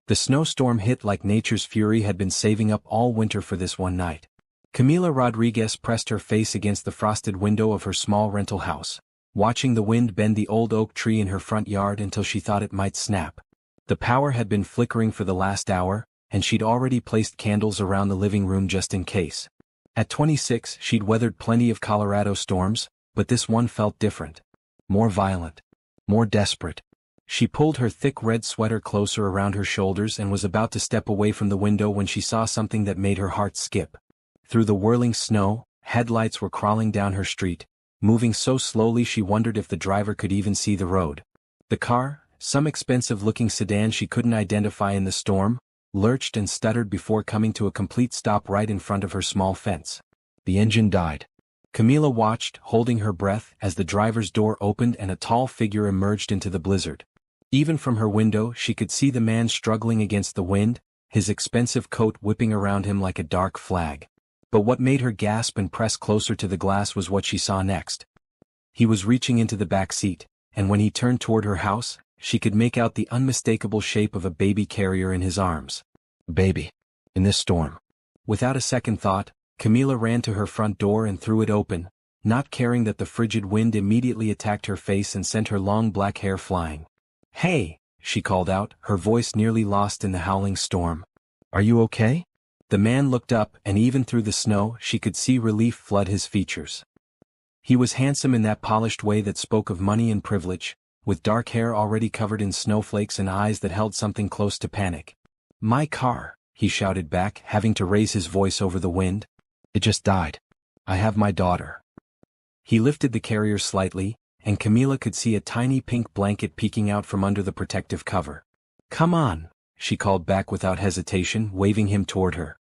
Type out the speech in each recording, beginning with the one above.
The snowstorm hit like nature's fury had been saving up all winter for this one night. Camila Rodriguez pressed her face against the frosted window of her small rental house, watching the wind bend the old oak tree in her front yard until she thought it might snap. The power had been flickering for the last hour, and she'd already placed candles around the living room just in case. At 26, she'd weathered plenty of Colorado storms, but this one felt different. More violent. More desperate. She pulled her thick red sweater closer around her shoulders and was about to step away from the window when she saw something that made her heart skip. Through the whirling snow, headlights were crawling down her street, moving so slowly she wondered if the driver could even see the road. The car, some expensive-looking sedan she couldn't identify in the storm, lurched and stuttered before coming to a complete stop right in front of her small fence. The engine died. Camila watched, holding her breath, as the driver's door opened and a tall figure emerged into the blizzard. Even from her window she could see the man struggling against the wind, his expensive coat whipping around him like a dark flag. But what made her gasp and press closer to the glass was what she saw next. He was reaching into the back seat, and when he turned toward her house, she could make out the unmistakable shape of a baby carrier in his arms. Baby. In this storm. Without a second thought, Camila ran to her front door and threw it open, not caring that the frigid wind immediately attacked her face and sent her long black hair flying. "Hey," she called out, her voice nearly lost in the howling storm. "Are you okay?" The man looked up, and even through the snow she could see relief flood his features. He was handsome in that polished way that spoke of money and privilege, with dark hair already covered in snowflakes and eyes that held something close to panic. "My car," he shouted back, having to raise his voice over the wind. "It just died. I have my daughter." He lifted the carrier slightly, and Camila could see a tiny pink blanket peeking out from under the protective cover. "Come on," she called back without hesitation, waving him toward her.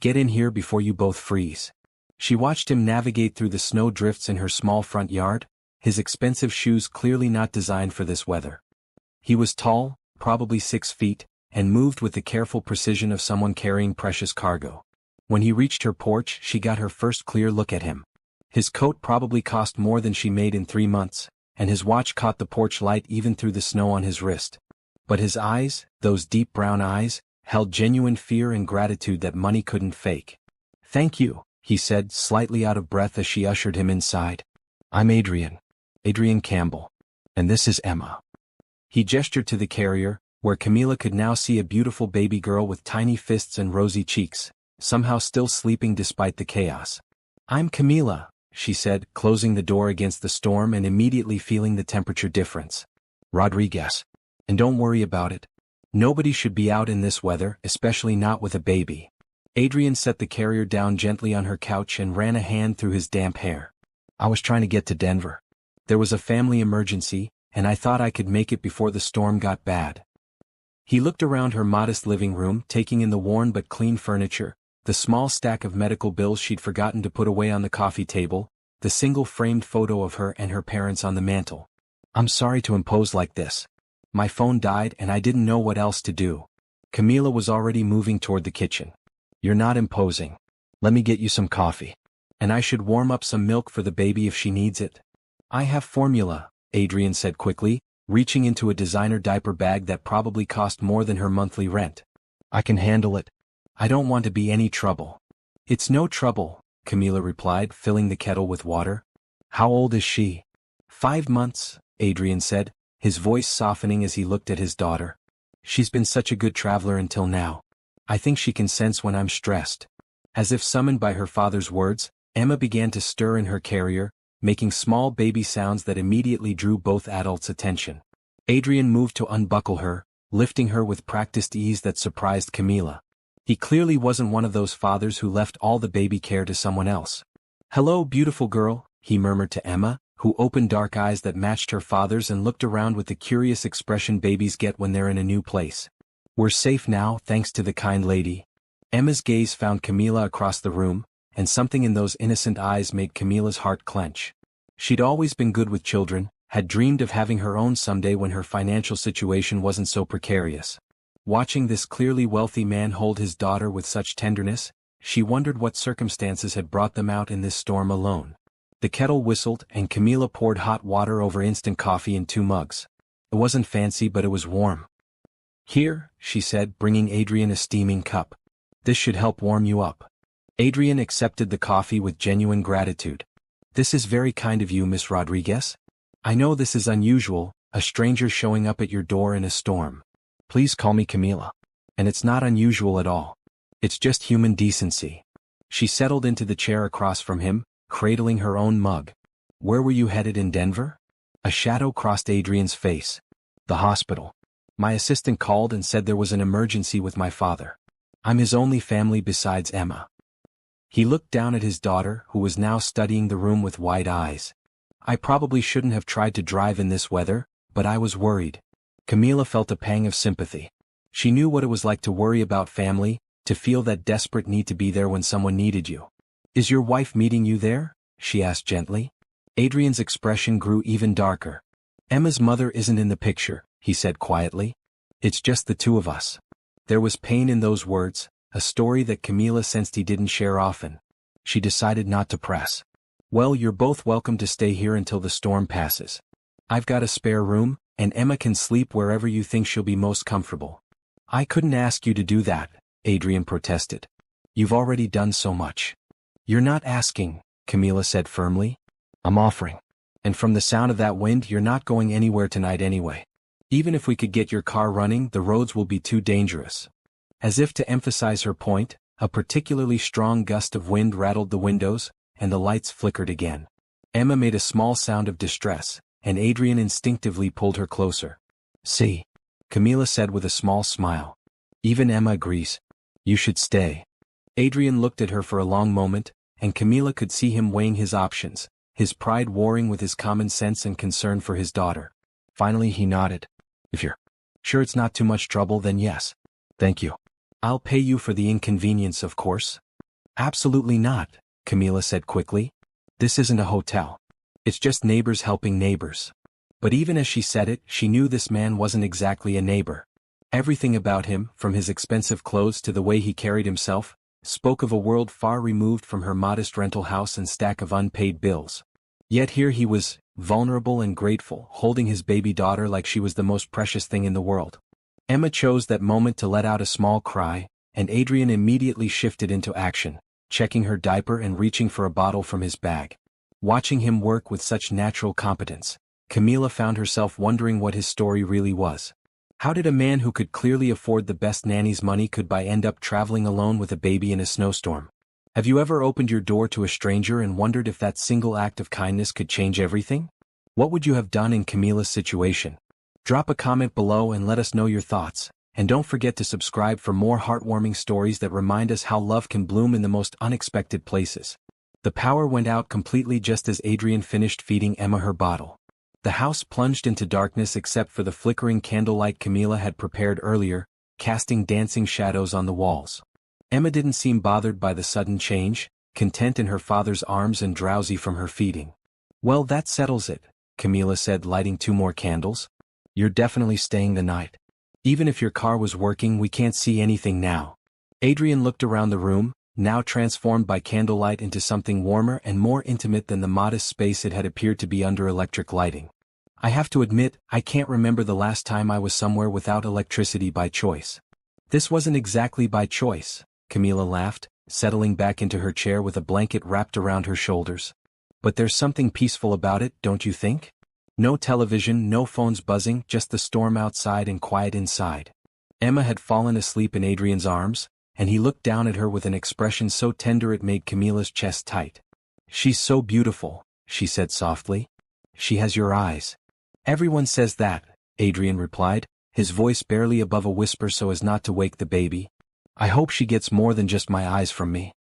"Get in here before you both freeze." She watched him navigate through the snow drifts in her small front yard, his expensive shoes clearly not designed for this weather. He was tall, probably 6 feet, and moved with the careful precision of someone carrying precious cargo. When he reached her porch, she got her first clear look at him. His coat probably cost more than she made in 3 months, and his watch caught the porch light even through the snow on his wrist. But his eyes, those deep brown eyes, held genuine fear and gratitude that money couldn't fake. "Thank you," he said, slightly out of breath as she ushered him inside. "I'm Adrian Campbell. And this is Emma." He gestured to the carrier, where Camila could now see a beautiful baby girl with tiny fists and rosy cheeks, somehow still sleeping despite the chaos. "I'm Camila," she said, closing the door against the storm and immediately feeling the temperature difference. "Rodriguez. And don't worry about it. Nobody should be out in this weather, especially not with a baby." Adrian set the carrier down gently on her couch and ran a hand through his damp hair. "I was trying to get to Denver. There was a family emergency, and I thought I could make it before the storm got bad." He looked around her modest living room, taking in the worn but clean furniture, the small stack of medical bills she'd forgotten to put away on the coffee table, the single framed photo of her and her parents on the mantel. "I'm sorry to impose like this. My phone died and I didn't know what else to do." Camila was already moving toward the kitchen. "You're not imposing. Let me get you some coffee. And I should warm up some milk for the baby if she needs it." "I have formula," Adrian said quickly, reaching into a designer diaper bag that probably cost more than her monthly rent. "I can handle it. I don't want to be any trouble." "It's no trouble," Camila replied, filling the kettle with water. "How old is she?" 5 months, Adrian said, his voice softening as he looked at his daughter. "She's been such a good traveler until now. I think she can sense when I'm stressed." As if summoned by her father's words, Emma began to stir in her carrier, making small baby sounds that immediately drew both adults' attention. Adrian moved to unbuckle her, lifting her with practiced ease that surprised Camila. He clearly wasn't one of those fathers who left all the baby care to someone else. "Hello, beautiful girl," he murmured to Emma, who opened dark eyes that matched her father's and looked around with the curious expression babies get when they're in a new place. "We're safe now, thanks to the kind lady." Emma's gaze found Camila across the room, and something in those innocent eyes made Camila's heart clench. She'd always been good with children, had dreamed of having her own someday when her financial situation wasn't so precarious. Watching this clearly wealthy man hold his daughter with such tenderness, she wondered what circumstances had brought them out in this storm alone. The kettle whistled and Camila poured hot water over instant coffee in 2 mugs. It wasn't fancy but it was warm. Here, she said, bringing Adrian a steaming cup. This should help warm you up. Adrian accepted the coffee with genuine gratitude. This is very kind of you, Miss Rodriguez. I know this is unusual, a stranger showing up at your door in a storm. Please call me Camila. And it's not unusual at all. It's just human decency. She settled into the chair across from him, cradling her own mug. Where were you headed in Denver? A shadow crossed Adrian's face. The hospital. My assistant called and said there was an emergency with my father. I'm his only family besides Emma. He looked down at his daughter, who was now studying the room with wide eyes. I probably shouldn't have tried to drive in this weather, but I was worried. Camila felt a pang of sympathy. She knew what it was like to worry about family, to feel that desperate need to be there when someone needed you. Is your wife meeting you there? She asked gently. Adrian's expression grew even darker. Emma's mother isn't in the picture, he said quietly. It's just the two of us. There was pain in those words, a story that Camila sensed he didn't share often. She decided not to press. Well, you're both welcome to stay here until the storm passes. I've got a spare room, and Emma can sleep wherever you think she'll be most comfortable. I couldn't ask you to do that, Adrian protested. You've already done so much. You're not asking, Camila said firmly. I'm offering. And from the sound of that wind, you're not going anywhere tonight anyway. Even if we could get your car running, the roads will be too dangerous. As if to emphasize her point, a particularly strong gust of wind rattled the windows, and the lights flickered again. Emma made a small sound of distress, and Adrian instinctively pulled her closer. See, Camila said with a small smile. Even Emma agrees. You should stay. Adrian looked at her for a long moment, and Camila could see him weighing his options, his pride warring with his common sense and concern for his daughter. Finally he nodded. If you're sure it's not too much trouble, then yes. Thank you. I'll pay you for the inconvenience, of course. Absolutely not, Camila said quickly. This isn't a hotel. It's just neighbors helping neighbors. But even as she said it, she knew this man wasn't exactly a neighbor. Everything about him, from his expensive clothes to the way he carried himself, spoke of a world far removed from her modest rental house and stack of unpaid bills. Yet here he was, vulnerable and grateful, holding his baby daughter like she was the most precious thing in the world. Emma chose that moment to let out a small cry, and Adrian immediately shifted into action, checking her diaper and reaching for a bottle from his bag. Watching him work with such natural competence, Camila found herself wondering what his story really was. How did a man who could clearly afford the best nanny's money could end up traveling alone with a baby in a snowstorm? Have you ever opened your door to a stranger and wondered if that single act of kindness could change everything? What would you have done in Camila's situation? Drop a comment below and let us know your thoughts, and don't forget to subscribe for more heartwarming stories that remind us how love can bloom in the most unexpected places. The power went out completely just as Adrian finished feeding Emma her bottle. The house plunged into darkness except for the flickering candlelight Camila had prepared earlier, casting dancing shadows on the walls. Emma didn't seem bothered by the sudden change, content in her father's arms and drowsy from her feeding. Well, that settles it, Camila said, lighting 2 more candles. You're definitely staying the night. Even if your car was working, we can't see anything now. Adrian looked around the room, now transformed by candlelight into something warmer and more intimate than the modest space it had appeared to be under electric lighting. I have to admit, I can't remember the last time I was somewhere without electricity by choice. This wasn't exactly by choice, Camila laughed, settling back into her chair with a blanket wrapped around her shoulders. But there's something peaceful about it, don't you think? No television, no phones buzzing, just the storm outside and quiet inside. Emma had fallen asleep in Adrian's arms, and he looked down at her with an expression so tender it made Camila's chest tight. She's so beautiful, she said softly. She has your eyes. Everyone says that, Adrian replied, his voice barely above a whisper so as not to wake the baby. I hope she gets more than just my eyes from me.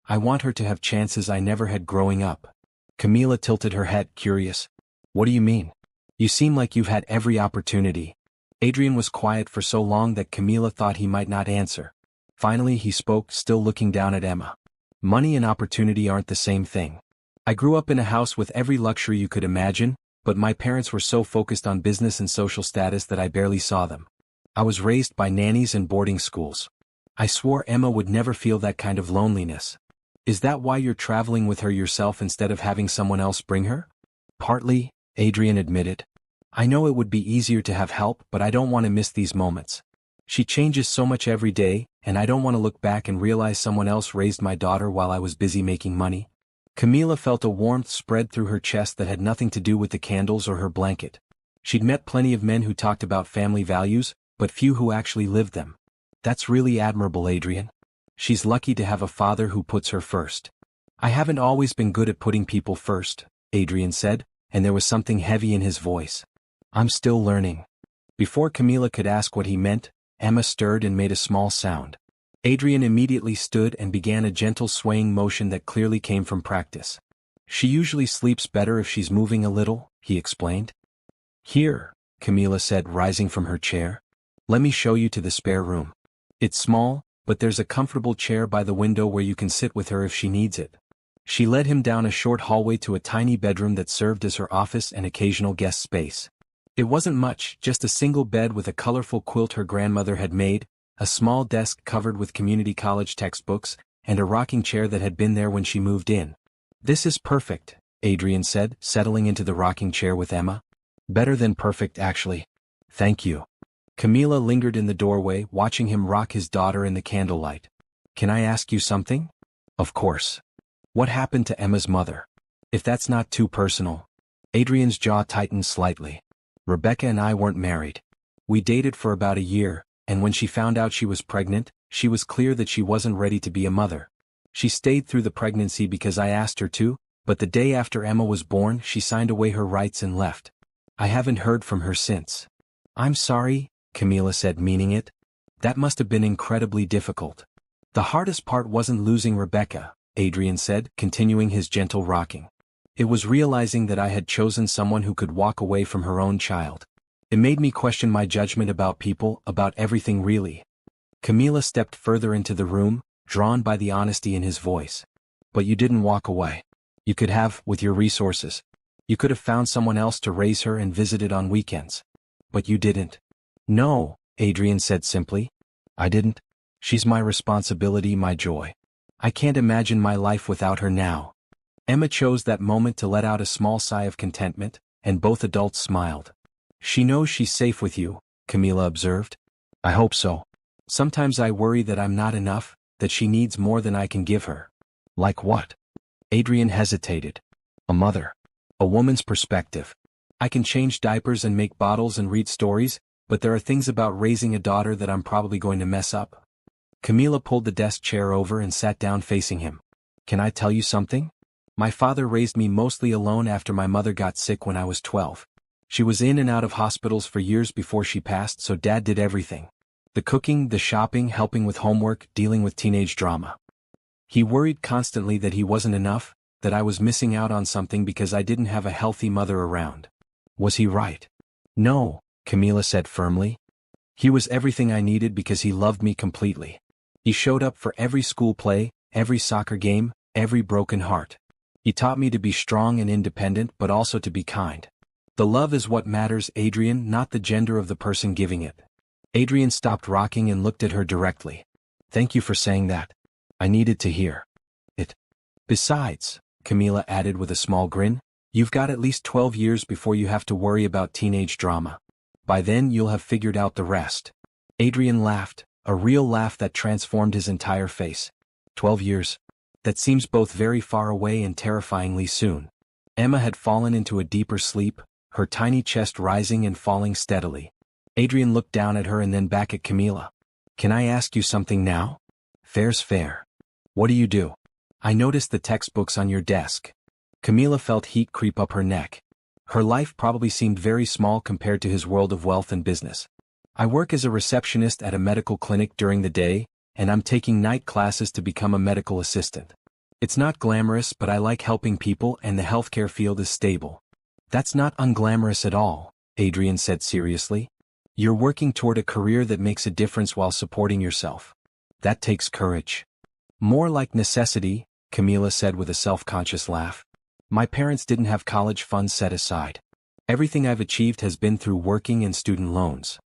I want her to have chances I never had growing up. Camila tilted her head, curious. What do you mean? You seem like you've had every opportunity. Adrian was quiet for so long that Camila thought he might not answer. Finally he spoke, still looking down at Emma. Money and opportunity aren't the same thing. I grew up in a house with every luxury you could imagine, but my parents were so focused on business and social status that I barely saw them. I was raised by nannies and boarding schools. I swore Emma would never feel that kind of loneliness. Is that why you're traveling with her yourself instead of having someone else bring her? Partly, Adrian admitted. I know it would be easier to have help, but I don't want to miss these moments. She changes so much every day, and I don't want to look back and realize someone else raised my daughter while I was busy making money. Camila felt a warmth spread through her chest that had nothing to do with the candles or her blanket. She'd met plenty of men who talked about family values, but few who actually lived them. That's really admirable, Adrian. She's lucky to have a father who puts her first. I haven't always been good at putting people first, Adrian said, and there was something heavy in his voice. I'm still learning. Before Camila could ask what he meant, Emma stirred and made a small sound. Adrian immediately stood and began a gentle swaying motion that clearly came from practice. She usually sleeps better if she's moving a little, he explained. Here, Camila said, rising from her chair. Let me show you to the spare room. It's small, but there's a comfortable chair by the window where you can sit with her if she needs it. She led him down a short hallway to a tiny bedroom that served as her office and occasional guest space. It wasn't much, just a single bed with a colorful quilt her grandmother had made, a small desk covered with community college textbooks, and a rocking chair that had been there when she moved in. This is perfect, Adrian said, settling into the rocking chair with Emma. Better than perfect, actually. Thank you. Camila lingered in the doorway, watching him rock his daughter in the candlelight. Can I ask you something? Of course. What happened to Emma's mother? If that's not too personal. Adrian's jaw tightened slightly. Rebecca and I weren't married. We dated for about a year, and when she found out she was pregnant, she was clear that she wasn't ready to be a mother. She stayed through the pregnancy because I asked her to, but the day after Emma was born, she signed away her rights and left. I haven't heard from her since. I'm sorry, Camila said, meaning it. That must have been incredibly difficult. The hardest part wasn't losing Rebecca, Adrian said, continuing his gentle rocking. It was realizing that I had chosen someone who could walk away from her own child. It made me question my judgment about people, about everything really. Camila stepped further into the room, drawn by the honesty in his voice. But you didn't walk away. You could have, with your resources. You could have found someone else to raise her and visited on weekends. But you didn't. No, Adrian said simply. I didn't. She's my responsibility, my joy. I can't imagine my life without her now. Emma chose that moment to let out a small sigh of contentment, and both adults smiled. She knows she's safe with you, Camila observed. I hope so. Sometimes I worry that I'm not enough, that she needs more than I can give her. Like what? Adrian hesitated. A mother. A woman's perspective. I can change diapers and make bottles and read stories, but there are things about raising a daughter that I'm probably going to mess up. Camila pulled the desk chair over and sat down facing him. Can I tell you something? My father raised me mostly alone after my mother got sick when I was 12. She was in and out of hospitals for years before she passed, so Dad did everything. The cooking, the shopping, helping with homework, dealing with teenage drama. He worried constantly that he wasn't enough, that I was missing out on something because I didn't have a healthy mother around. Was he right? No, Camila said firmly. He was everything I needed because he loved me completely. He showed up for every school play, every soccer game, every broken heart. He taught me to be strong and independent, but also to be kind. The love is what matters, Adrian, not the gender of the person giving it. Adrian stopped rocking and looked at her directly. Thank you for saying that. I needed to hear it. Besides, Camila added with a small grin, you've got at least 12 years before you have to worry about teenage drama. By then you'll have figured out the rest. Adrian laughed, a real laugh that transformed his entire face. 12 years. That seems both very far away and terrifyingly soon. Emma had fallen into a deeper sleep, her tiny chest rising and falling steadily. Adrian looked down at her and then back at Camila. Can I ask you something now? Fair's fair. What do you do? I noticed the textbooks on your desk. Camila felt heat creep up her neck. Her life probably seemed very small compared to his world of wealth and business. I work as a receptionist at a medical clinic during the day, and I'm taking night classes to become a medical assistant. It's not glamorous, but I like helping people and the healthcare field is stable. That's not unglamorous at all, Adrian said seriously. You're working toward a career that makes a difference while supporting yourself. That takes courage. More like necessity, Camila said with a self-conscious laugh. My parents didn't have college funds set aside. Everything I've achieved has been through working and student loans.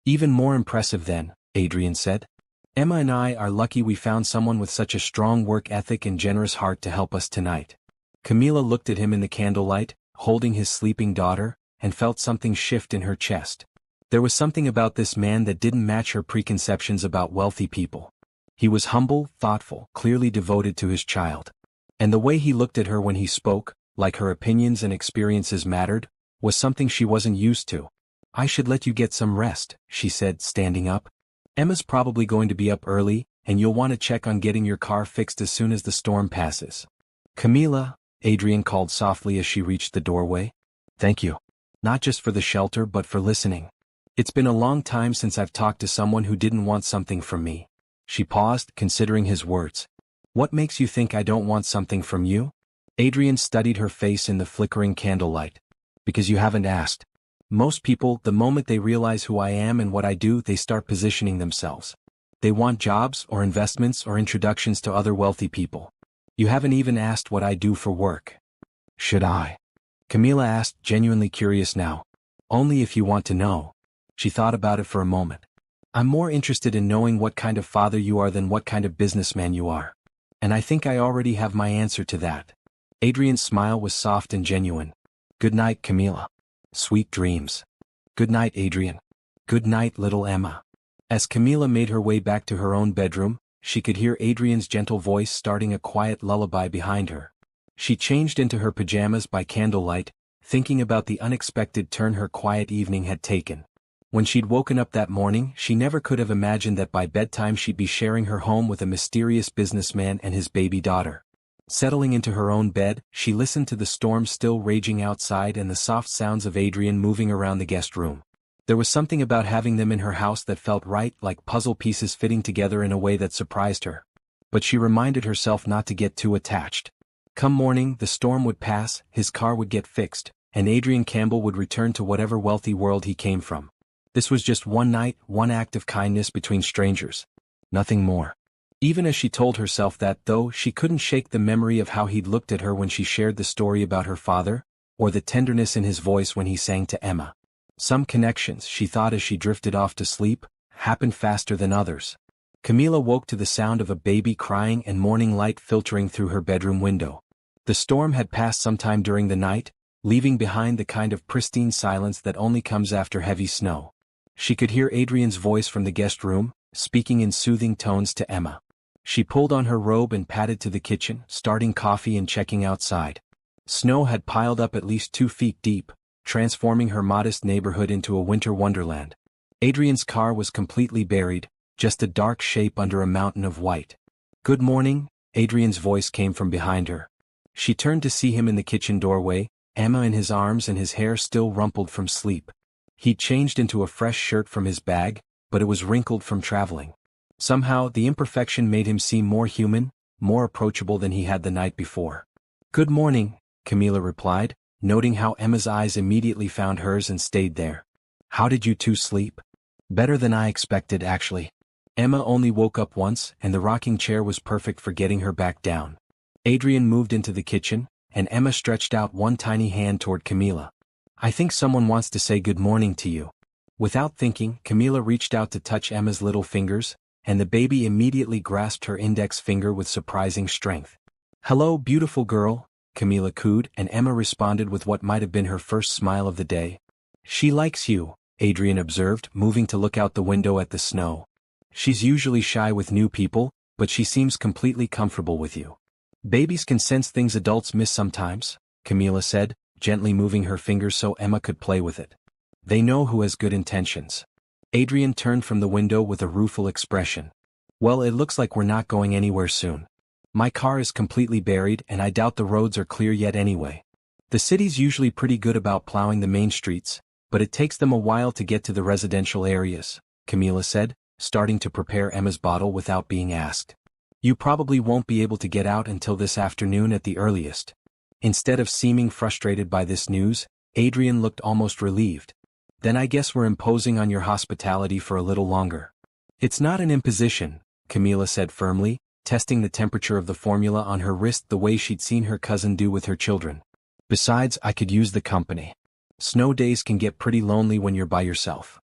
Even more impressive then, Adrian said. Emma and I are lucky we found someone with such a strong work ethic and generous heart to help us tonight. Camila looked at him in the candlelight, holding his sleeping daughter, and felt something shift in her chest. There was something about this man that didn't match her preconceptions about wealthy people. He was humble, thoughtful, clearly devoted to his child. And the way he looked at her when he spoke, like her opinions and experiences mattered, was something she wasn't used to. "I should let you get some rest," she said, standing up. "Emma's probably going to be up early, and you'll want to check on getting your car fixed as soon as the storm passes." "Camila," Adrian called softly as she reached the doorway. "Thank you. Not just for the shelter but for listening. It's been a long time since I've talked to someone who didn't want something from me." She paused, considering his words. "What makes you think I don't want something from you?" Adrian studied her face in the flickering candlelight. "Because you haven't asked. Most people, the moment they realize who I am and what I do, they start positioning themselves. They want jobs or investments or introductions to other wealthy people. You haven't even asked what I do for work." "Should I?" Camila asked, genuinely curious now. "Only if you want to know." She thought about it for a moment. "I'm more interested in knowing what kind of father you are than what kind of businessman you are. And I think I already have my answer to that." Adrian's smile was soft and genuine. "Good night, Camila. Sweet dreams." "Good night, Adrian." "Good night, little Emma." As Camila made her way back to her own bedroom, she could hear Adrian's gentle voice starting a quiet lullaby behind her. She changed into her pajamas by candlelight, thinking about the unexpected turn her quiet evening had taken. When she'd woken up that morning, she never could have imagined that by bedtime she'd be sharing her home with a mysterious businessman and his baby daughter. Settling into her own bed, she listened to the storm still raging outside and the soft sounds of Adrian moving around the guest room. There was something about having them in her house that felt right, like puzzle pieces fitting together in a way that surprised her. But she reminded herself not to get too attached. Come morning, the storm would pass, his car would get fixed, and Adrian Campbell would return to whatever wealthy world he came from. This was just one night, one act of kindness between strangers. Nothing more. Even as she told herself that, though, she couldn't shake the memory of how he'd looked at her when she shared the story about her father, or the tenderness in his voice when he sang to Emma. Some connections, she thought as she drifted off to sleep, happened faster than others. Camila woke to the sound of a baby crying and morning light filtering through her bedroom window. The storm had passed sometime during the night, leaving behind the kind of pristine silence that only comes after heavy snow. She could hear Adrian's voice from the guest room, speaking in soothing tones to Emma. She pulled on her robe and padded to the kitchen, starting coffee and checking outside. Snow had piled up at least 2 feet deep, transforming her modest neighborhood into a winter wonderland. Adrian's car was completely buried, just a dark shape under a mountain of white. "Good morning," Adrian's voice came from behind her. She turned to see him in the kitchen doorway, Emma in his arms and his hair still rumpled from sleep. He'd changed into a fresh shirt from his bag, but it was wrinkled from traveling. Somehow, the imperfection made him seem more human, more approachable than he had the night before. "Good morning," Camila replied, noting how Emma's eyes immediately found hers and stayed there. "How did you two sleep?" "Better than I expected, actually." Emma only woke up once, and the rocking chair was perfect for getting her back down. Adrian moved into the kitchen, and Emma stretched out one tiny hand toward Camila. "I think someone wants to say good morning to you." Without thinking, Camila reached out to touch Emma's little fingers, and the baby immediately grasped her index finger with surprising strength. "Hello, beautiful girl," Camila cooed, and Emma responded with what might have been her first smile of the day. "She likes you," Adrian observed, moving to look out the window at the snow. "She's usually shy with new people, but she seems completely comfortable with you." "Babies can sense things adults miss sometimes," Camila said, gently moving her fingers so Emma could play with it. "They know who has good intentions." Adrian turned from the window with a rueful expression. "Well, it looks like we're not going anywhere soon. My car is completely buried and I doubt the roads are clear yet anyway. The city's usually pretty good about plowing the main streets, but it takes them a while to get to the residential areas," Camila said, starting to prepare Emma's bottle without being asked. "You probably won't be able to get out until this afternoon at the earliest." Instead of seeming frustrated by this news, Adrian looked almost relieved. "Then I guess we're imposing on your hospitality for a little longer." "It's not an imposition," Camila said firmly, testing the temperature of the formula on her wrist the way she'd seen her cousin do with her children. "Besides, I could use the company. Snow days can get pretty lonely when you're by yourself."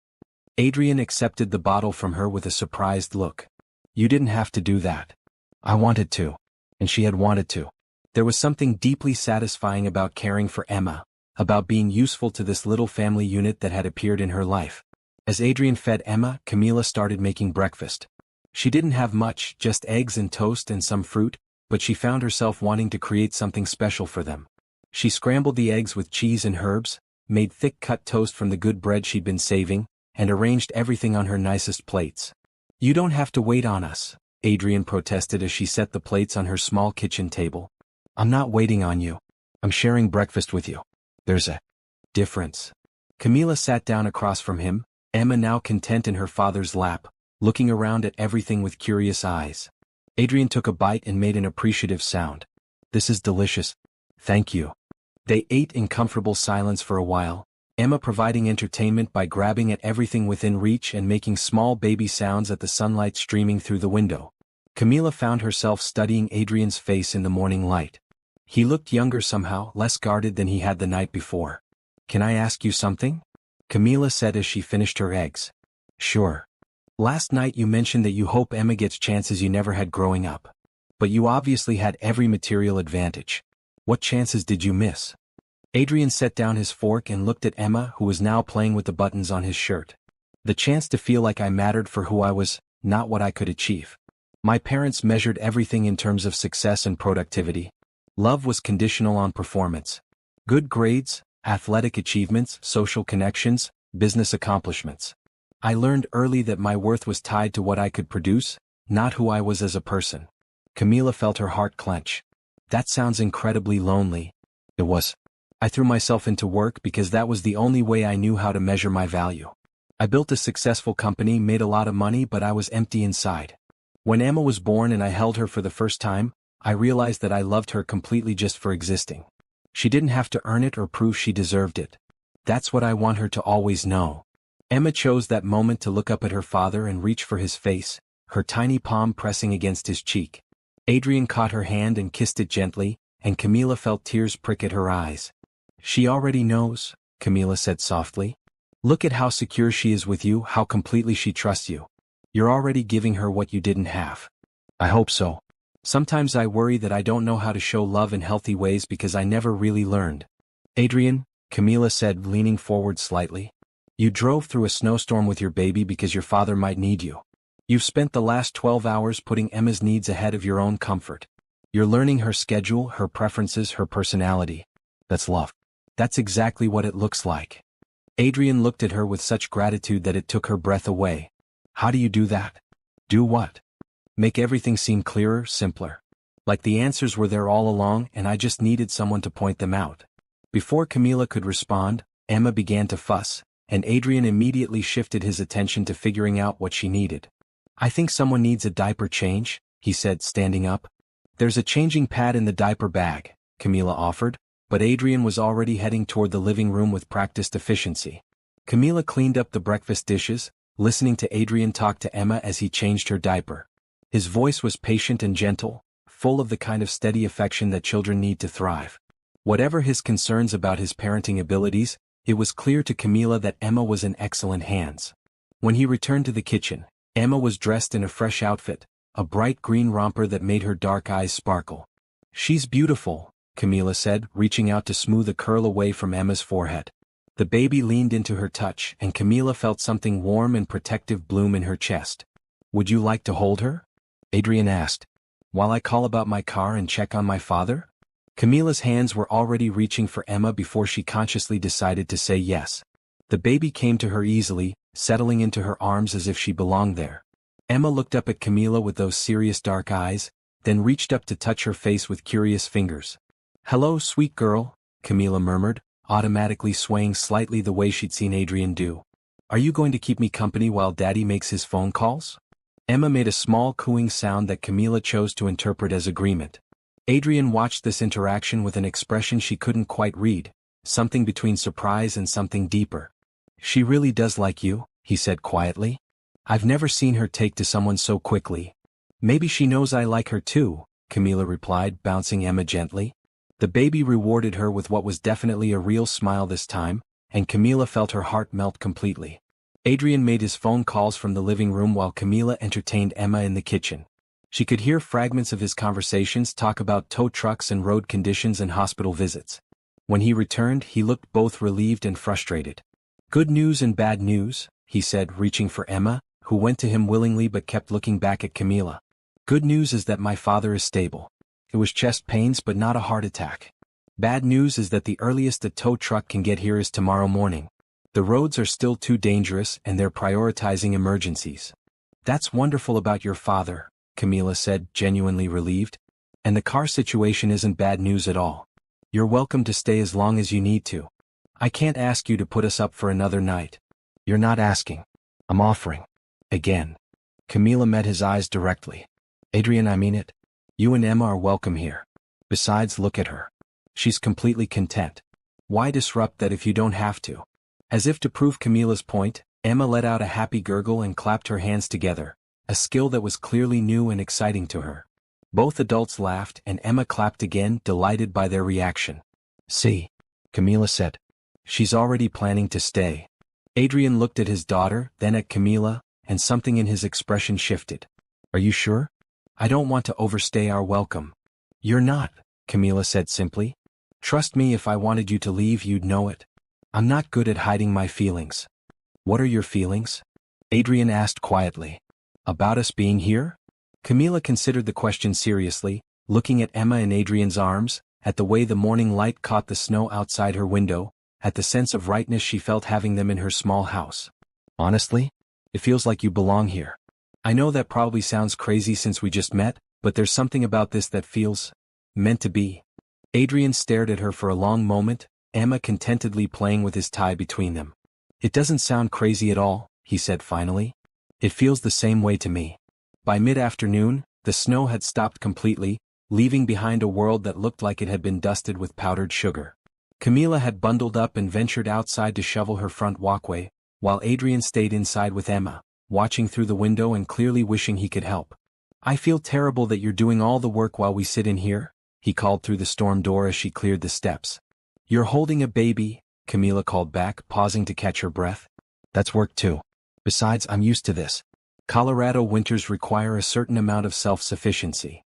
Adrian accepted the bottle from her with a surprised look. "You didn't have to do that." "I wanted to." And she had wanted to. There was something deeply satisfying about caring for Emma, about being useful to this little family unit that had appeared in her life. As Adrian fed Emma, Camila started making breakfast. She didn't have much, just eggs and toast and some fruit, but she found herself wanting to create something special for them. She scrambled the eggs with cheese and herbs, made thick-cut toast from the good bread she'd been saving, and arranged everything on her nicest plates. "You don't have to wait on us," Adrian protested as she set the plates on her small kitchen table. "I'm not waiting on you. I'm sharing breakfast with you. There's a difference." Camila sat down across from him, Emma now content in her father's lap, looking around at everything with curious eyes. Adrian took a bite and made an appreciative sound. "This is delicious. Thank you." They ate in comfortable silence for a while, Emma providing entertainment by grabbing at everything within reach and making small baby sounds at the sunlight streaming through the window. Camila found herself studying Adrian's face in the morning light. He looked younger somehow, less guarded than he had the night before. "Can I ask you something?" Camila said as she finished her eggs. "Sure. Last night you mentioned that you hope Emma gets chances you never had growing up. But you obviously had every material advantage. What chances did you miss?" Adrian set down his fork and looked at Emma, who was now playing with the buttons on his shirt. "The chance to feel like I mattered for who I was, not what I could achieve. My parents measured everything in terms of success and productivity. Love was conditional on performance. Good grades, athletic achievements, social connections, business accomplishments. I learned early that my worth was tied to what I could produce, not who I was as a person." Camila felt her heart clench. "That sounds incredibly lonely." It was. "I threw myself into work because that was the only way I knew how to measure my value. I built a successful company, made a lot of money, but I was empty inside. When Emma was born and I held her for the first time, I realized that I loved her completely just for existing. She didn't have to earn it or prove she deserved it. That's what I want her to always know." Emma chose that moment to look up at her father and reach for his face, her tiny palm pressing against his cheek. Adrian caught her hand and kissed it gently, and Camila felt tears prick at her eyes. "She already knows," Camila said softly. "Look at how secure she is with you, how completely she trusts you. You're already giving her what you didn't have." "I hope so. Sometimes I worry that I don't know how to show love in healthy ways because I never really learned." "Adrian," Camila said, leaning forward slightly, "you drove through a snowstorm with your baby because your father might need you. You've spent the last 12 hours putting Emma's needs ahead of your own comfort. You're learning her schedule, her preferences, her personality. That's love. That's exactly what it looks like." Adrian looked at her with such gratitude that it took her breath away. "How do you do that?" "Do what?" "Make everything seem clearer, simpler. Like the answers were there all along and I just needed someone to point them out." Before Camila could respond, Emma began to fuss, and Adrian immediately shifted his attention to figuring out what she needed. "I think someone needs a diaper change," he said, standing up. "There's a changing pad in the diaper bag," Camila offered, but Adrian was already heading toward the living room with practiced efficiency. Camila cleaned up the breakfast dishes, listening to Adrian talk to Emma as he changed her diaper. His voice was patient and gentle, full of the kind of steady affection that children need to thrive. Whatever his concerns about his parenting abilities, it was clear to Camila that Emma was in excellent hands. When he returned to the kitchen, Emma was dressed in a fresh outfit, a bright green romper that made her dark eyes sparkle. "She's beautiful," Camila said, reaching out to smooth a curl away from Emma's forehead. The baby leaned into her touch and Camila felt something warm and protective bloom in her chest. "Would you like to hold her?" Adrian asked. "While I call about my car and check on my father?" Camila's hands were already reaching for Emma before she consciously decided to say yes. The baby came to her easily, settling into her arms as if she belonged there. Emma looked up at Camila with those serious dark eyes, then reached up to touch her face with curious fingers. "Hello, sweet girl," Camila murmured, automatically swaying slightly the way she'd seen Adrian do. "Are you going to keep me company while Daddy makes his phone calls?" Emma made a small cooing sound that Camila chose to interpret as agreement. Adrian watched this interaction with an expression she couldn't quite read, something between surprise and something deeper. "She really does like you," he said quietly. "I've never seen her take to someone so quickly." "Maybe she knows I like her too," Camila replied, bouncing Emma gently. The baby rewarded her with what was definitely a real smile this time, and Camila felt her heart melt completely. Adrian made his phone calls from the living room while Camila entertained Emma in the kitchen. She could hear fragments of his conversations talk about tow trucks and road conditions and hospital visits. When he returned, he looked both relieved and frustrated. "Good news and bad news," he said, reaching for Emma, who went to him willingly but kept looking back at Camila. Good news is that my father is stable. It was chest pains but not a heart attack. Bad news is that the earliest a tow truck can get here is tomorrow morning. The roads are still too dangerous and they're prioritizing emergencies. That's wonderful about your father, Camila said, genuinely relieved. And the car situation isn't bad news at all. You're welcome to stay as long as you need to. I can't ask you to put us up for another night. You're not asking. I'm offering. Again. Camila met his eyes directly. Adrian, I mean it. You and Emma are welcome here. Besides, look at her. She's completely content. Why disrupt that if you don't have to? As if to prove Camila's point, Emma let out a happy gurgle and clapped her hands together, a skill that was clearly new and exciting to her. Both adults laughed and Emma clapped again, delighted by their reaction. See, Camila said. She's already planning to stay. Adrian looked at his daughter, then at Camila, and something in his expression shifted. Are you sure? I don't want to overstay our welcome. You're not, Camila said simply. Trust me, if I wanted you to leave, you'd know it. I'm not good at hiding my feelings. What are your feelings? Adrian asked quietly. About us being here? Camila considered the question seriously, looking at Emma in Adrian's arms, at the way the morning light caught the snow outside her window, at the sense of rightness she felt having them in her small house. Honestly, it feels like you belong here. I know that probably sounds crazy since we just met, but there's something about this that feels meant to be. Adrian stared at her for a long moment, Emma contentedly playing with his tie between them. It doesn't sound crazy at all, he said finally. It feels the same way to me. By mid-afternoon, the snow had stopped completely, leaving behind a world that looked like it had been dusted with powdered sugar. Camila had bundled up and ventured outside to shovel her front walkway, while Adrian stayed inside with Emma, watching through the window and clearly wishing he could help. I feel terrible that you're doing all the work while we sit in here, he called through the storm door as she cleared the steps. You're holding a baby, Camila called back, pausing to catch her breath. That's work too. Besides, I'm used to this. Colorado winters require a certain amount of self-sufficiency.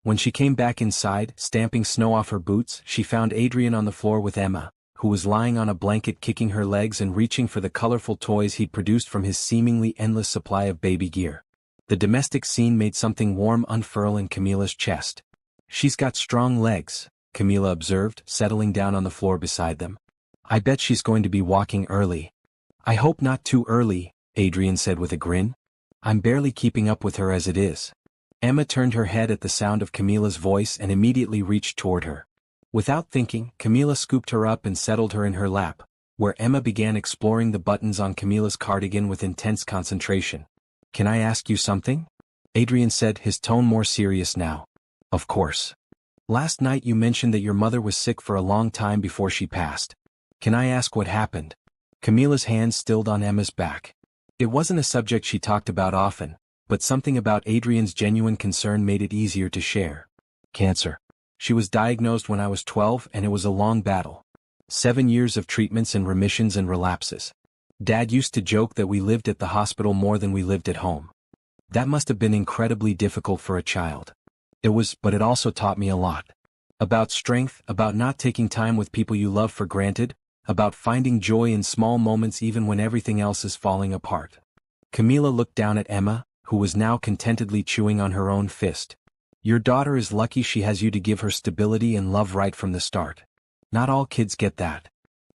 When she came back inside, stamping snow off her boots, she found Adrian on the floor with Emma, who was lying on a blanket kicking her legs and reaching for the colorful toys he'd produced from his seemingly endless supply of baby gear. The domestic scene made something warm unfurl in Camila's chest. She's got strong legs, Camila observed, settling down on the floor beside them. I bet she's going to be walking early. I hope not too early, Adrian said with a grin. I'm barely keeping up with her as it is. Emma turned her head at the sound of Camila's voice and immediately reached toward her. Without thinking, Camila scooped her up and settled her in her lap, where Emma began exploring the buttons on Camila's cardigan with intense concentration. Can I ask you something? Adrian said, his tone more serious now. Of course. Last night you mentioned that your mother was sick for a long time before she passed. Can I ask what happened? Camila's hand stilled on Emma's back. It wasn't a subject she talked about often, but something about Adrian's genuine concern made it easier to share. Cancer. She was diagnosed when I was 12 and it was a long battle. 7 years of treatments and remissions and relapses. Dad used to joke that we lived at the hospital more than we lived at home. That must have been incredibly difficult for a child. It was, but it also taught me a lot. About strength, about not taking time with people you love for granted, about finding joy in small moments even when everything else is falling apart. Camila looked down at Emma, who was now contentedly chewing on her own fist. Your daughter is lucky she has you to give her stability and love right from the start. Not all kids get that.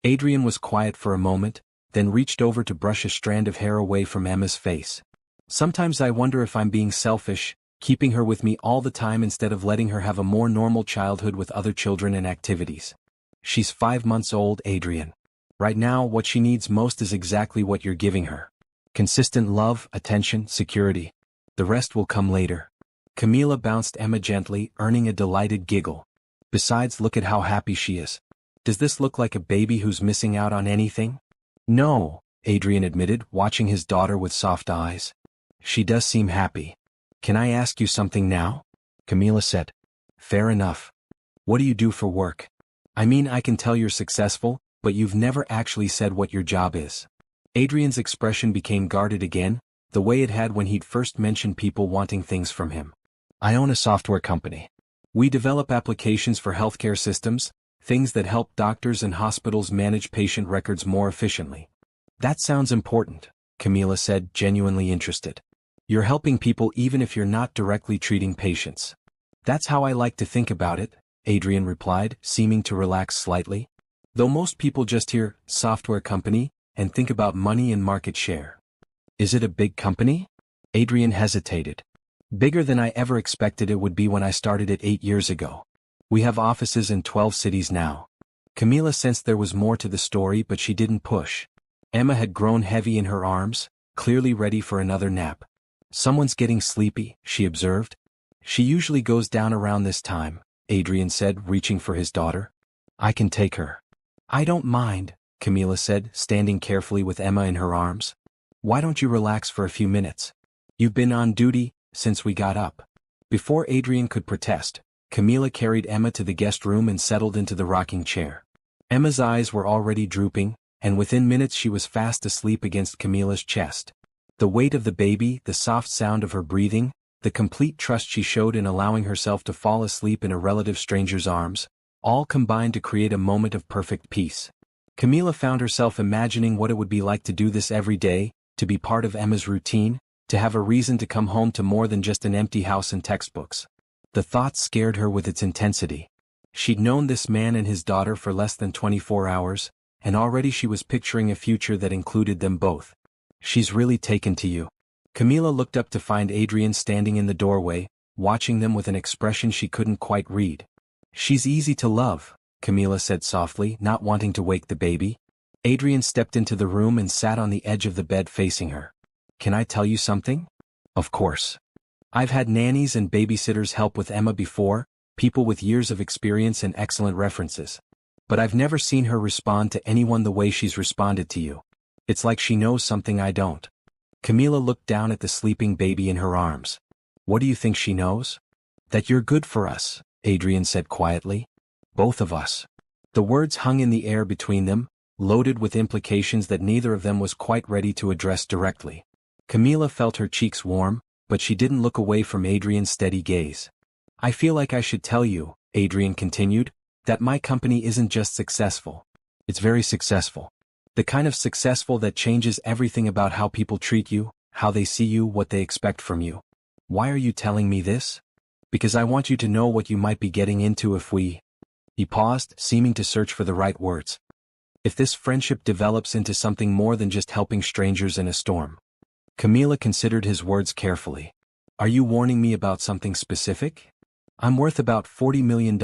Adrian was quiet for a moment, then reached over to brush a strand of hair away from Emma's face. Sometimes I wonder if I'm being selfish, keeping her with me all the time instead of letting her have a more normal childhood with other children and activities. She's 5 months old, Adrian. Right now, what she needs most is exactly what you're giving her. Consistent love, attention, security. The rest will come later. Camila bounced Emma gently, earning a delighted giggle. Besides, look at how happy she is. Does this look like a baby who's missing out on anything? No, Adrian admitted, watching his daughter with soft eyes. She does seem happy. Can I ask you something now? Camila said. Fair enough. What do you do for work? I mean, I can tell you're successful, but you've never actually said what your job is. Adrian's expression became guarded again, the way it had when he'd first mentioned people wanting things from him. I own a software company. We develop applications for healthcare systems, things that help doctors and hospitals manage patient records more efficiently. That sounds important. Camila said, genuinely interested. You're helping people even if you're not directly treating patients. That's how I like to think about it, Adrian replied, seeming to relax slightly. Though most people just hear software company and think about money and market share. Is it a big company? Adrian hesitated. Bigger than I ever expected it would be when I started it 8 years ago. We have offices in 12 cities now. Camila sensed there was more to the story, but she didn't push. Emma had grown heavy in her arms, clearly ready for another nap. Someone's getting sleepy, she observed. She usually goes down around this time, Adrian said, reaching for his daughter. I can take her. I don't mind, Camila said, standing carefully with Emma in her arms. Why don't you relax for a few minutes? You've been on duty since we got up. Before Adrian could protest, Camila carried Emma to the guest room and settled into the rocking chair. Emma's eyes were already drooping, and within minutes she was fast asleep against Camila's chest. The weight of the baby, the soft sound of her breathing, the complete trust she showed in allowing herself to fall asleep in a relative stranger's arms, all combined to create a moment of perfect peace. Camila found herself imagining what it would be like to do this every day, to be part of Emma's routine, to have a reason to come home to more than just an empty house and textbooks. The thought scared her with its intensity. She'd known this man and his daughter for less than 24 hours, and already she was picturing a future that included them both. She's really taken to you. Camila looked up to find Adrian standing in the doorway, watching them with an expression she couldn't quite read. She's easy to love, Camila said softly, not wanting to wake the baby. Adrian stepped into the room and sat on the edge of the bed facing her. Can I tell you something? Of course. I've had nannies and babysitters help with Emma before, people with years of experience and excellent references. But I've never seen her respond to anyone the way she's responded to you. It's like she knows something I don't. Camila looked down at the sleeping baby in her arms. What do you think she knows? That you're good for us, Adrian said quietly. Both of us. The words hung in the air between them, loaded with implications that neither of them was quite ready to address directly. Camila felt her cheeks warm, but she didn't look away from Adrian's steady gaze. I feel like I should tell you, Adrian continued, that my company isn't just successful. It's very successful. The kind of successful that changes everything about how people treat you, how they see you, what they expect from you. Why are you telling me this? Because I want you to know what you might be getting into if we... He paused, seeming to search for the right words. If this friendship develops into something more than just helping strangers in a storm. Camila considered his words carefully. Are you warning me about something specific? I'm worth about $40 million,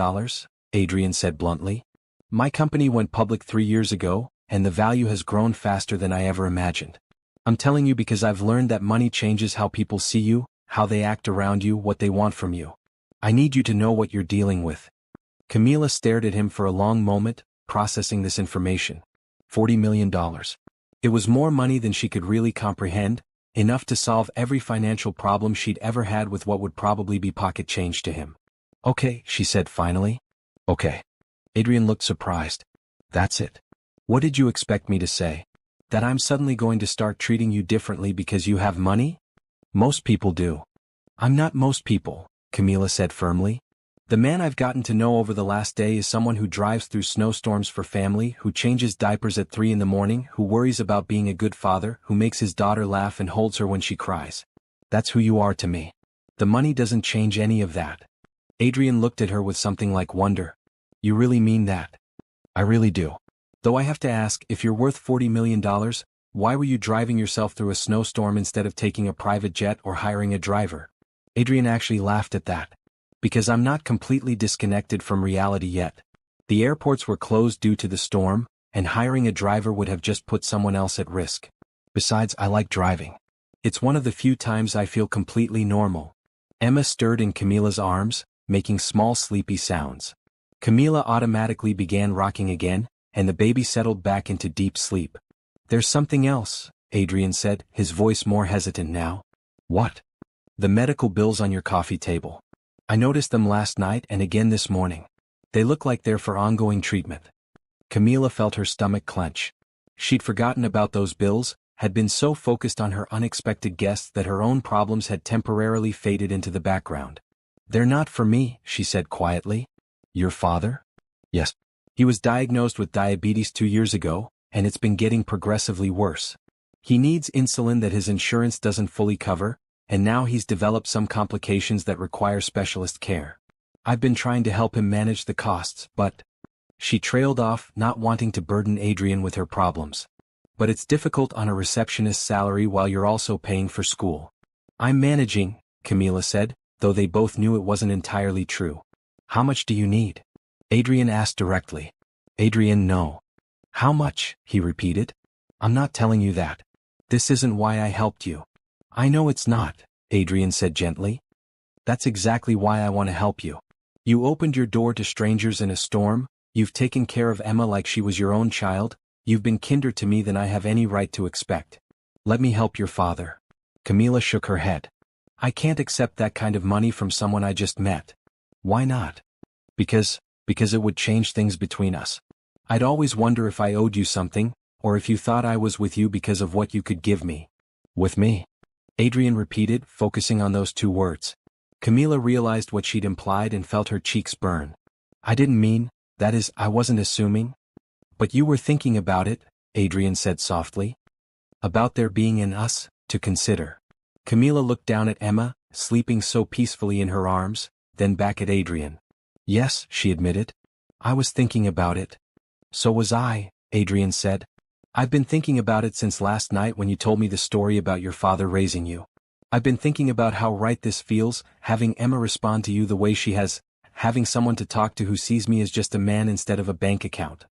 Adrian said bluntly. My company went public 3 years ago, and the value has grown faster than I ever imagined. I'm telling you because I've learned that money changes how people see you, how they act around you, what they want from you. I need you to know what you're dealing with. Camila stared at him for a long moment, processing this information. $40 million. It was more money than she could really comprehend, enough to solve every financial problem she'd ever had with what would probably be pocket change to him. Okay, she said finally. Okay. Adrian looked surprised. That's it. What did you expect me to say? That I'm suddenly going to start treating you differently because you have money? Most people do. I'm not most people, Camila said firmly. The man I've gotten to know over the last day is someone who drives through snowstorms for family, who changes diapers at 3 a.m, who worries about being a good father, who makes his daughter laugh and holds her when she cries. That's who you are to me. The money doesn't change any of that. Adrian looked at her with something like wonder. You really mean that? I really do. Though I have to ask, if you're worth $40 million, why were you driving yourself through a snowstorm instead of taking a private jet or hiring a driver? Adrian actually laughed at that. Because I'm not completely disconnected from reality yet. The airports were closed due to the storm, and hiring a driver would have just put someone else at risk. Besides, I like driving. It's one of the few times I feel completely normal. Emma stirred in Camila's arms, making small sleepy sounds. Camila automatically began rocking again, and the baby settled back into deep sleep. There's something else, Adrian said, his voice more hesitant now. What? The medical bills on your coffee table. I noticed them last night and again this morning. They look like they're for ongoing treatment. Camila felt her stomach clench. She'd forgotten about those bills, had been so focused on her unexpected guests that her own problems had temporarily faded into the background. They're not for me, she said quietly. Your father? Yes. He was diagnosed with diabetes 2 years ago, and it's been getting progressively worse. He needs insulin that his insurance doesn't fully cover, and now he's developed some complications that require specialist care. I've been trying to help him manage the costs, but... She trailed off, not wanting to burden Adrian with her problems. But it's difficult on a receptionist's salary while you're also paying for school. I'm managing, Camila said, though they both knew it wasn't entirely true. How much do you need? Adrian asked directly. Adrian, no. How much? He repeated. I'm not telling you that. This isn't why I helped you. I know it's not, Adrian said gently. That's exactly why I want to help you. You opened your door to strangers in a storm, you've taken care of Emma like she was your own child, you've been kinder to me than I have any right to expect. Let me help your father. Camila shook her head. I can't accept that kind of money from someone I just met. Why not? Because it would change things between us. I'd always wonder if I owed you something, or if you thought I was with you because of what you could give me. With me? Adrian repeated, focusing on those two words. Camila realized what she'd implied and felt her cheeks burn. I didn't mean, that is, I wasn't assuming. But you were thinking about it, Adrian said softly. About there being an us, to consider. Camila looked down at Emma, sleeping so peacefully in her arms, then back at Adrian. Yes, she admitted. I was thinking about it. So was I, Adrian said. I've been thinking about it since last night when you told me the story about your father raising you. I've been thinking about how right this feels, having Emma respond to you the way she has, having someone to talk to who sees me as just a man instead of a bank account.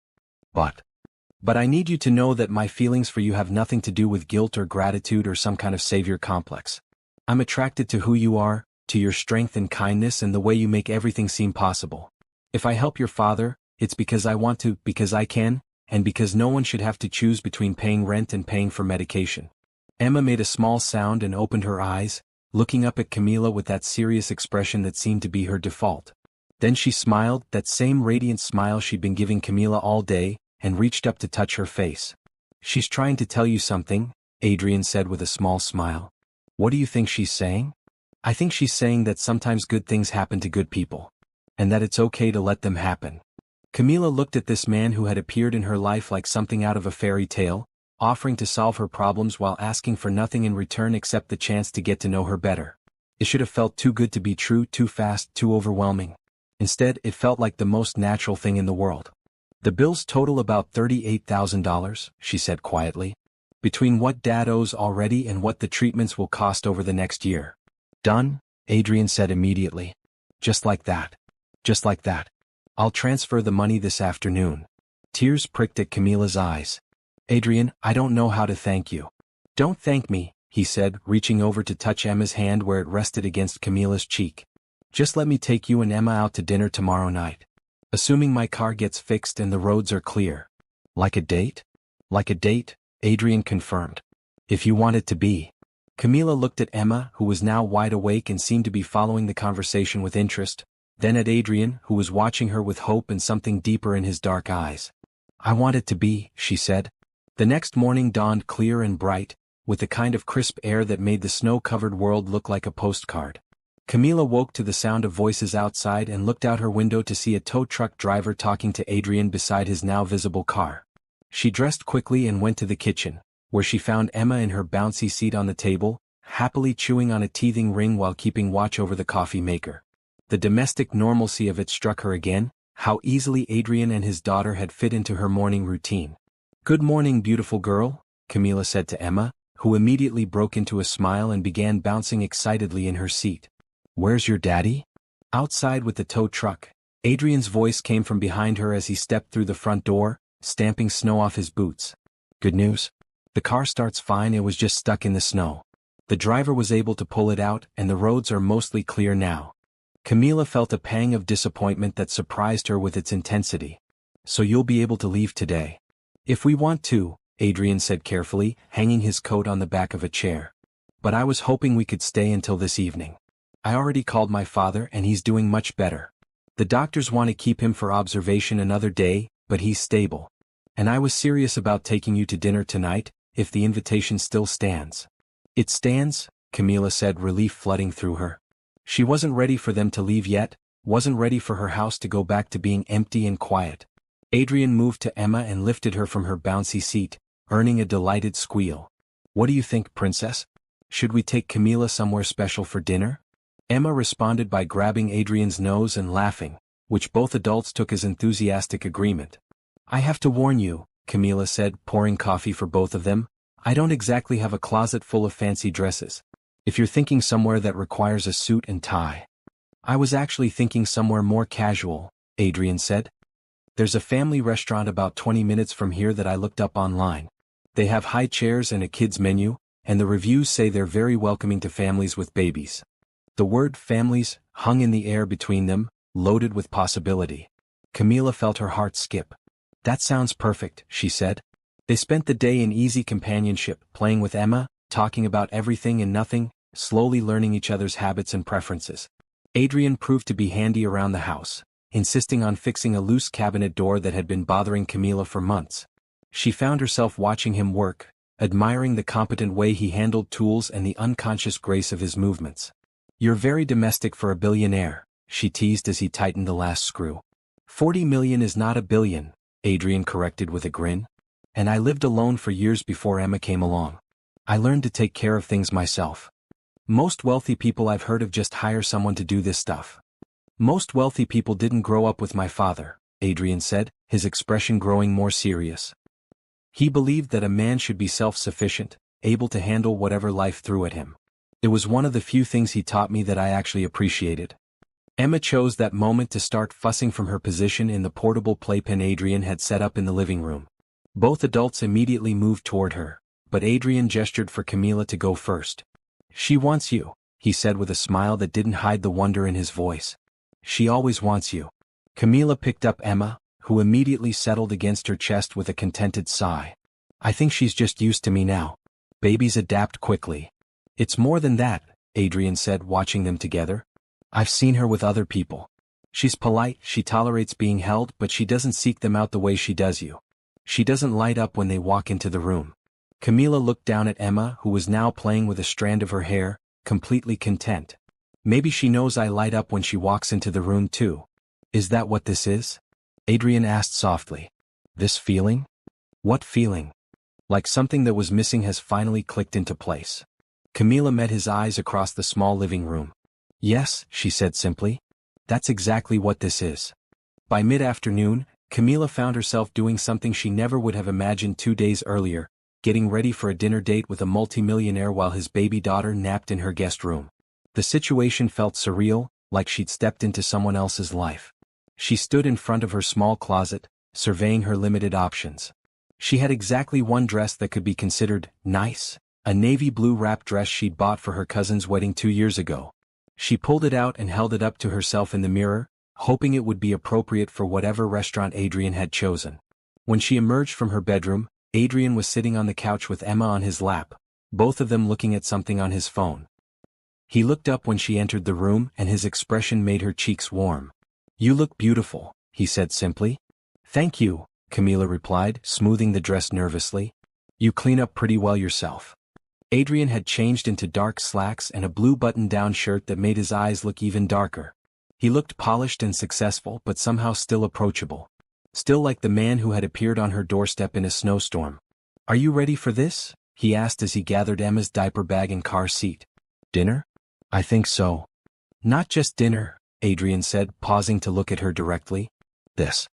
But I need you to know that my feelings for you have nothing to do with guilt or gratitude or some kind of savior complex. I'm attracted to who you are, to your strength and kindness and the way you make everything seem possible. If I help your father, it's because I want to, because I can, and because no one should have to choose between paying rent and paying for medication. Emma made a small sound and opened her eyes, looking up at Camila with that serious expression that seemed to be her default. Then she smiled, that same radiant smile she'd been giving Camila all day, and reached up to touch her face. She's trying to tell you something, Adrian said with a small smile. What do you think she's saying? I think she's saying that sometimes good things happen to good people. And that it's okay to let them happen. Camila looked at this man who had appeared in her life like something out of a fairy tale, offering to solve her problems while asking for nothing in return except the chance to get to know her better. It should have felt too good to be true, too fast, too overwhelming. Instead, it felt like the most natural thing in the world. The bills total about $38,000, she said quietly. Between what Dad owes already and what the treatments will cost over the next year. Done, Adrian said immediately. Just like that. Just like that. I'll transfer the money this afternoon. Tears pricked at Camila's eyes. Adrian, I don't know how to thank you. Don't thank me, he said, reaching over to touch Emma's hand where it rested against Camila's cheek. Just let me take you and Emma out to dinner tomorrow night. Assuming my car gets fixed and the roads are clear. Like a date? Like a date, Adrian confirmed. If you want it to be. Camila looked at Emma, who was now wide awake and seemed to be following the conversation with interest, then at Adrian, who was watching her with hope and something deeper in his dark eyes. I want it to be, she said. The next morning dawned clear and bright, with the kind of crisp air that made the snow-covered world look like a postcard. Camila woke to the sound of voices outside and looked out her window to see a tow truck driver talking to Adrian beside his now visible car. She dressed quickly and went to the kitchen, where she found Emma in her bouncy seat on the table, happily chewing on a teething ring while keeping watch over the coffee maker. The domestic normalcy of it struck her again, how easily Adrian and his daughter had fit into her morning routine. Good morning, beautiful girl, Camila said to Emma, who immediately broke into a smile and began bouncing excitedly in her seat. Where's your daddy? Outside with the tow truck. Adrian's voice came from behind her as he stepped through the front door, stamping snow off his boots. Good news? The car starts fine, it was just stuck in the snow. The driver was able to pull it out and the roads are mostly clear now. Camila felt a pang of disappointment that surprised her with its intensity. So you'll be able to leave today. If we want to, Adrian said carefully, hanging his coat on the back of a chair. But I was hoping we could stay until this evening. I already called my father and he's doing much better. The doctors want to keep him for observation another day, but he's stable. And I was serious about taking you to dinner tonight, if the invitation still stands. It stands, Camila said, relief flooding through her. She wasn't ready for them to leave yet, wasn't ready for her house to go back to being empty and quiet. Adrian moved to Emma and lifted her from her bouncy seat, earning a delighted squeal. What do you think, princess? Should we take Camila somewhere special for dinner? Emma responded by grabbing Adrian's nose and laughing, which both adults took as enthusiastic agreement. I have to warn you, Camila said, pouring coffee for both of them, I don't exactly have a closet full of fancy dresses. If you're thinking somewhere that requires a suit and tie. I was actually thinking somewhere more casual, Adrian said. There's a family restaurant about 20 minutes from here that I looked up online. They have high chairs and a kids menu, and the reviews say they're very welcoming to families with babies. The word families hung in the air between them, loaded with possibility. Camila felt her heart skip. That sounds perfect, she said. They spent the day in easy companionship, playing with Emma, talking about everything and nothing, slowly learning each other's habits and preferences. Adrian proved to be handy around the house, insisting on fixing a loose cabinet door that had been bothering Camila for months. She found herself watching him work, admiring the competent way he handled tools and the unconscious grace of his movements. You're very domestic for a billionaire, she teased as he tightened the last screw. 40 million is not a billion, Adrian corrected with a grin. And I lived alone for years before Emma came along. I learned to take care of things myself. Most wealthy people I've heard of just hire someone to do this stuff. Most wealthy people didn't grow up with my father, Adrian said, his expression growing more serious. He believed that a man should be self-sufficient, able to handle whatever life threw at him. It was one of the few things he taught me that I actually appreciated. Emma chose that moment to start fussing from her position in the portable playpen Adrian had set up in the living room. Both adults immediately moved toward her, but Adrian gestured for Camila to go first. She wants you, he said with a smile that didn't hide the wonder in his voice. She always wants you. Camila picked up Emma, who immediately settled against her chest with a contented sigh. I think she's just used to me now. Babies adapt quickly. It's more than that, Adrian said, watching them together. I've seen her with other people. She's polite, she tolerates being held, but she doesn't seek them out the way she does you. She doesn't light up when they walk into the room. Camila looked down at Emma, who was now playing with a strand of her hair, completely content. Maybe she knows I light up when she walks into the room too. Is that what this is? Adrian asked softly. This feeling? What feeling? Like something that was missing has finally clicked into place. Camila met his eyes across the small living room. Yes, she said simply. That's exactly what this is. By mid-afternoon, Camila found herself doing something she never would have imagined 2 days earlier, getting ready for a dinner date with a multimillionaire while his baby daughter napped in her guest room. The situation felt surreal, like she'd stepped into someone else's life. She stood in front of her small closet, surveying her limited options. She had exactly one dress that could be considered nice, a navy blue wrap dress she'd bought for her cousin's wedding 2 years ago. She pulled it out and held it up to herself in the mirror, hoping it would be appropriate for whatever restaurant Adrian had chosen. When she emerged from her bedroom, Adrian was sitting on the couch with Emma on his lap, both of them looking at something on his phone. He looked up when she entered the room and his expression made her cheeks warm. You look beautiful, he said simply. Thank you, Camila replied, smoothing the dress nervously. You clean up pretty well yourself. Adrian had changed into dark slacks and a blue button-down shirt that made his eyes look even darker. He looked polished and successful but somehow still approachable. Still like the man who had appeared on her doorstep in a snowstorm. Are you ready for this? He asked as he gathered Emma's diaper bag and car seat. Dinner? I think so. Not just dinner, Adrian said, pausing to look at her directly. This.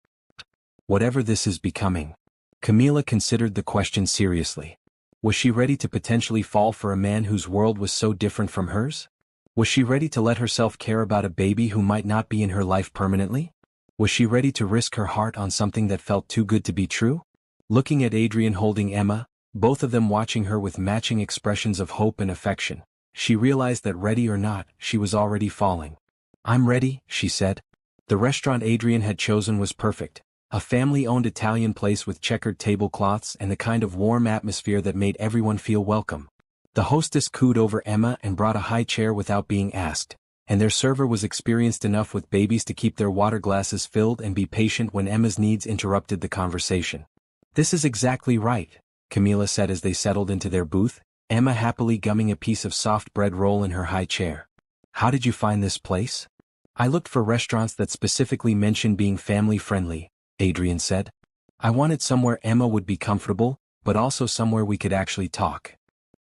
Whatever this is becoming. Camila considered the question seriously. Was she ready to potentially fall for a man whose world was so different from hers? Was she ready to let herself care about a baby who might not be in her life permanently? Was she ready to risk her heart on something that felt too good to be true? Looking at Adrian holding Emma, both of them watching her with matching expressions of hope and affection, she realized that ready or not, she was already falling. I'm ready, she said. The restaurant Adrian had chosen was perfect. A family-owned Italian place with checkered tablecloths and the kind of warm atmosphere that made everyone feel welcome. The hostess cooed over Emma and brought a high chair without being asked, and their server was experienced enough with babies to keep their water glasses filled and be patient when Emma's needs interrupted the conversation. This is exactly right, Camila said as they settled into their booth, Emma happily gumming a piece of soft bread roll in her high chair. How did you find this place? I looked for restaurants that specifically mentioned being family-friendly, Adrian said. I wanted somewhere Emma would be comfortable, but also somewhere we could actually talk.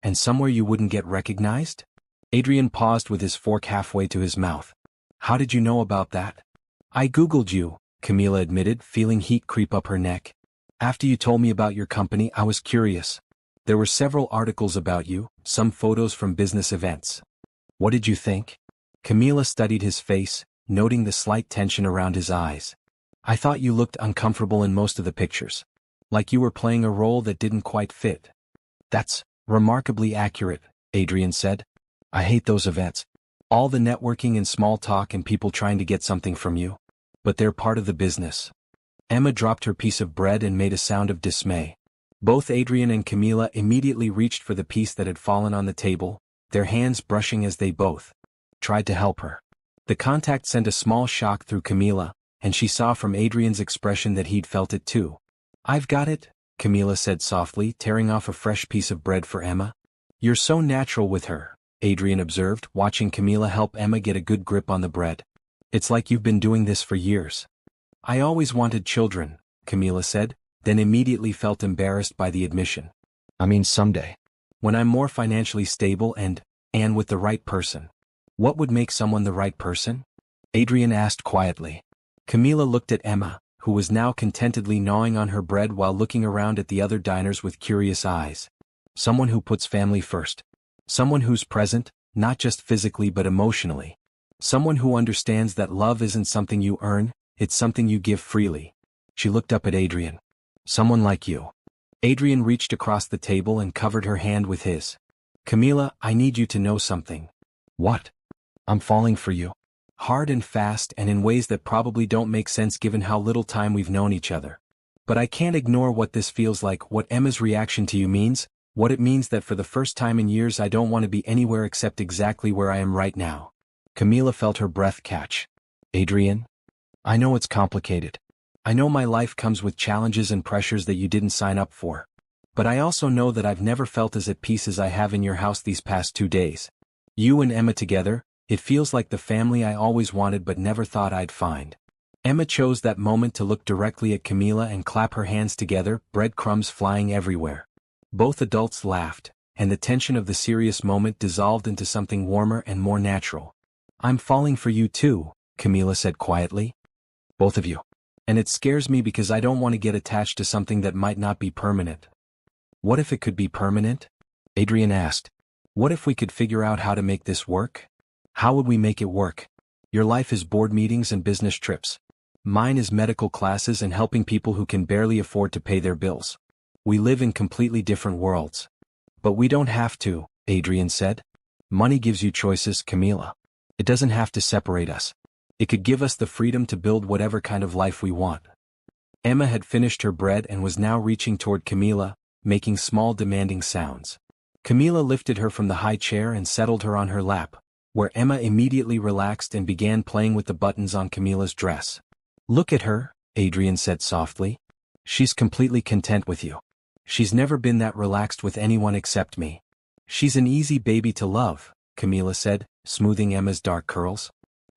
And somewhere you wouldn't get recognized? Adrian paused with his fork halfway to his mouth. How did you know about that? I googled you, Camila admitted, feeling heat creep up her neck. After you told me about your company, I was curious. There were several articles about you, some photos from business events. What did you think? Camila studied his face, noting the slight tension around his eyes. I thought you looked uncomfortable in most of the pictures. Like you were playing a role that didn't quite fit. That's remarkably accurate, Adrian said. I hate those events. All the networking and small talk and people trying to get something from you. But they're part of the business. Emma dropped her piece of bread and made a sound of dismay. Both Adrian and Camila immediately reached for the piece that had fallen on the table, their hands brushing as they both tried to help her. The contact sent a small shock through Camila, and she saw from Adrian's expression that he'd felt it too. I've got it, Camila said softly, tearing off a fresh piece of bread for Emma. You're so natural with her, Adrian observed, watching Camila help Emma get a good grip on the bread. It's like you've been doing this for years. I always wanted children, Camila said, then immediately felt embarrassed by the admission. I mean someday. When I'm more financially stable and with the right person. What would make someone the right person? Adrian asked quietly. Camila looked at Emma, who was now contentedly gnawing on her bread while looking around at the other diners with curious eyes. Someone who puts family first. Someone who's present, not just physically but emotionally. Someone who understands that love isn't something you earn, it's something you give freely. She looked up at Adrian. Someone like you. Adrian reached across the table and covered her hand with his. Camila, I need you to know something. What? I'm falling for you. Hard and fast and in ways that probably don't make sense given how little time we've known each other. But I can't ignore what this feels like, what Emma's reaction to you means, what it means that for the first time in years I don't want to be anywhere except exactly where I am right now. Camila felt her breath catch. Adrian? I know it's complicated. I know my life comes with challenges and pressures that you didn't sign up for. But I also know that I've never felt as at peace as I have in your house these past 2 days. You and Emma together, it feels like the family I always wanted but never thought I'd find. Emma chose that moment to look directly at Camila and clap her hands together, breadcrumbs flying everywhere. Both adults laughed, and the tension of the serious moment dissolved into something warmer and more natural. I'm falling for you too, Camila said quietly. Both of you. And it scares me because I don't want to get attached to something that might not be permanent. What if it could be permanent? Adrian asked. What if we could figure out how to make this work? How would we make it work? Your life is board meetings and business trips. Mine is medical classes and helping people who can barely afford to pay their bills. We live in completely different worlds. But we don't have to, Adrian said. Money gives you choices, Camila. It doesn't have to separate us. It could give us the freedom to build whatever kind of life we want. Emma had finished her bread and was now reaching toward Camila, making small demanding sounds. Camila lifted her from the high chair and settled her on her lap, where Emma immediately relaxed and began playing with the buttons on Camila's dress. Look at her, Adrian said softly. She's completely content with you. She's never been that relaxed with anyone except me. She's an easy baby to love, Camila said, smoothing Emma's dark curls.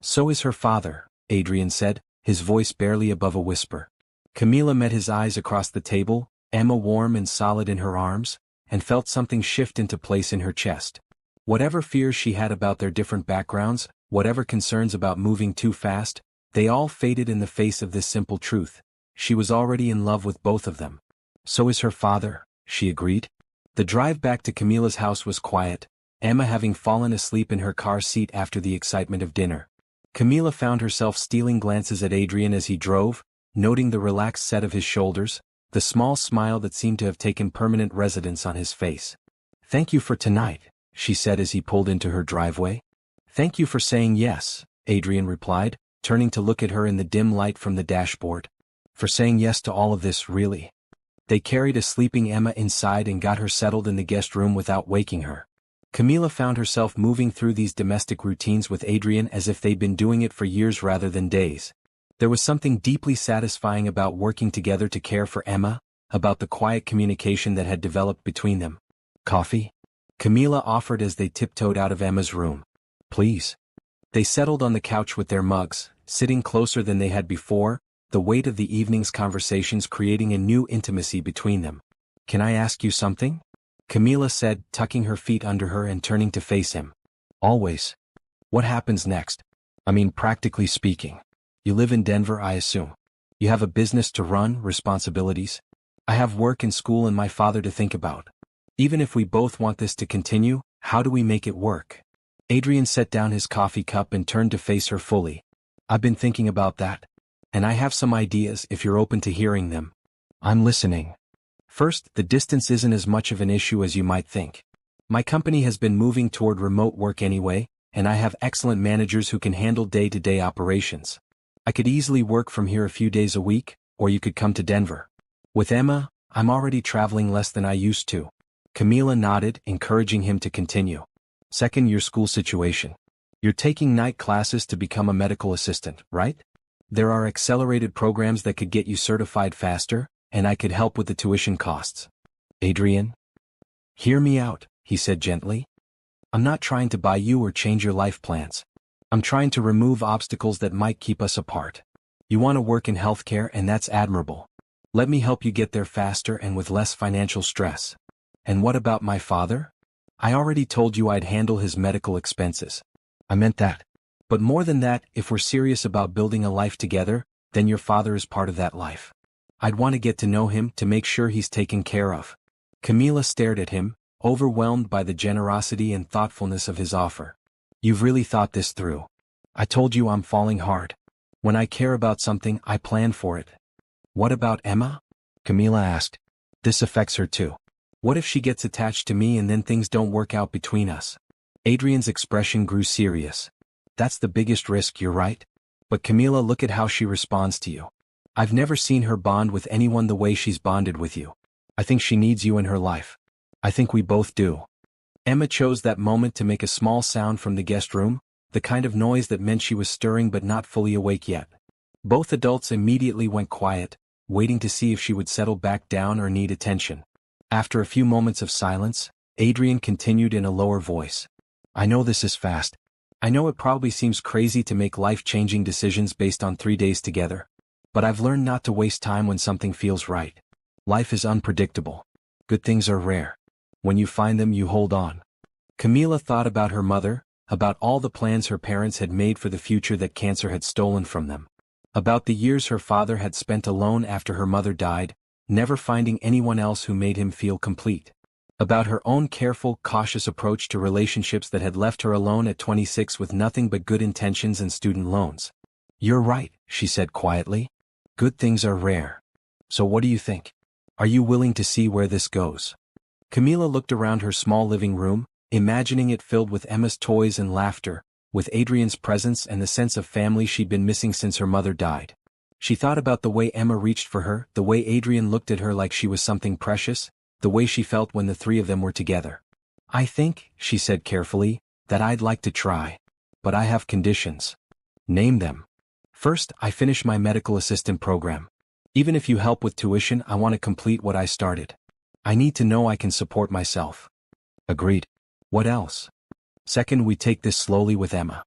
So is her father, Adrian said, his voice barely above a whisper. Camila met his eyes across the table, Emma warm and solid in her arms, and felt something shift into place in her chest. Whatever fears she had about their different backgrounds, whatever concerns about moving too fast, they all faded in the face of this simple truth. She was already in love with both of them. So is her father, she agreed. The drive back to Camila's house was quiet, Emma having fallen asleep in her car seat after the excitement of dinner. Camila found herself stealing glances at Adrian as he drove, noting the relaxed set of his shoulders, the small smile that seemed to have taken permanent residence on his face. Thank you for tonight, she said as he pulled into her driveway. Thank you for saying yes, Adrian replied, turning to look at her in the dim light from the dashboard. For saying yes to all of this, really. They carried a sleeping Emma inside and got her settled in the guest room without waking her. Camila found herself moving through these domestic routines with Adrian as if they'd been doing it for years rather than days. There was something deeply satisfying about working together to care for Emma, about the quiet communication that had developed between them. Coffee? Camila offered as they tiptoed out of Emma's room. Please. They settled on the couch with their mugs, sitting closer than they had before, the weight of the evening's conversations creating a new intimacy between them. Can I ask you something? Camila said, tucking her feet under her and turning to face him. Always. What happens next? I mean, practically speaking. You live in Denver, I assume. You have a business to run, responsibilities. I have work and school and my father to think about. Even if we both want this to continue, how do we make it work? Adrian set down his coffee cup and turned to face her fully. I've been thinking about that. And I have some ideas if you're open to hearing them. I'm listening. First, the distance isn't as much of an issue as you might think. My company has been moving toward remote work anyway, and I have excellent managers who can handle day-to-day operations. I could easily work from here a few days a week, or you could come to Denver. With Emma, I'm already traveling less than I used to. Camila nodded, encouraging him to continue. Second, your school situation. You're taking night classes to become a medical assistant, right? There are accelerated programs that could get you certified faster, and I could help with the tuition costs. Adrian? Hear me out, he said gently. I'm not trying to buy you or change your life plans. I'm trying to remove obstacles that might keep us apart. You want to work in healthcare and that's admirable. Let me help you get there faster and with less financial stress. And what about my father? I already told you I'd handle his medical expenses. I meant that. But more than that, if we're serious about building a life together, then your father is part of that life. I'd want to get to know him to make sure he's taken care of. Camila stared at him, overwhelmed by the generosity and thoughtfulness of his offer. You've really thought this through. I told you I'm falling hard. When I care about something, I plan for it. What about Emma? Camila asked. This affects her too. What if she gets attached to me and then things don't work out between us? Adrian's expression grew serious. That's the biggest risk, you're right. But Camila, look at how she responds to you. I've never seen her bond with anyone the way she's bonded with you. I think she needs you in her life. I think we both do. Emma chose that moment to make a small sound from the guest room, the kind of noise that meant she was stirring but not fully awake yet. Both adults immediately went quiet, waiting to see if she would settle back down or need attention. After a few moments of silence, Adrian continued in a lower voice. I know this is fast. I know it probably seems crazy to make life-changing decisions based on 3 days together. But I've learned not to waste time when something feels right. Life is unpredictable. Good things are rare. When you find them, you hold on. Camila thought about her mother, about all the plans her parents had made for the future that cancer had stolen from them. About the years her father had spent alone after her mother died, never finding anyone else who made him feel complete. About her own careful, cautious approach to relationships that had left her alone at 26 with nothing but good intentions and student loans. You're right, she said quietly. Good things are rare. So what do you think? Are you willing to see where this goes? Camila looked around her small living room, imagining it filled with Emma's toys and laughter, with Adrian's presence and the sense of family she'd been missing since her mother died. She thought about the way Emma reached for her, the way Adrian looked at her like she was something precious, the way she felt when the three of them were together. I think, she said carefully, that I'd like to try. But I have conditions. Name them. First, I finish my medical assistant program. Even if you help with tuition, I want to complete what I started. I need to know I can support myself. Agreed. What else? Second, we take this slowly with Emma.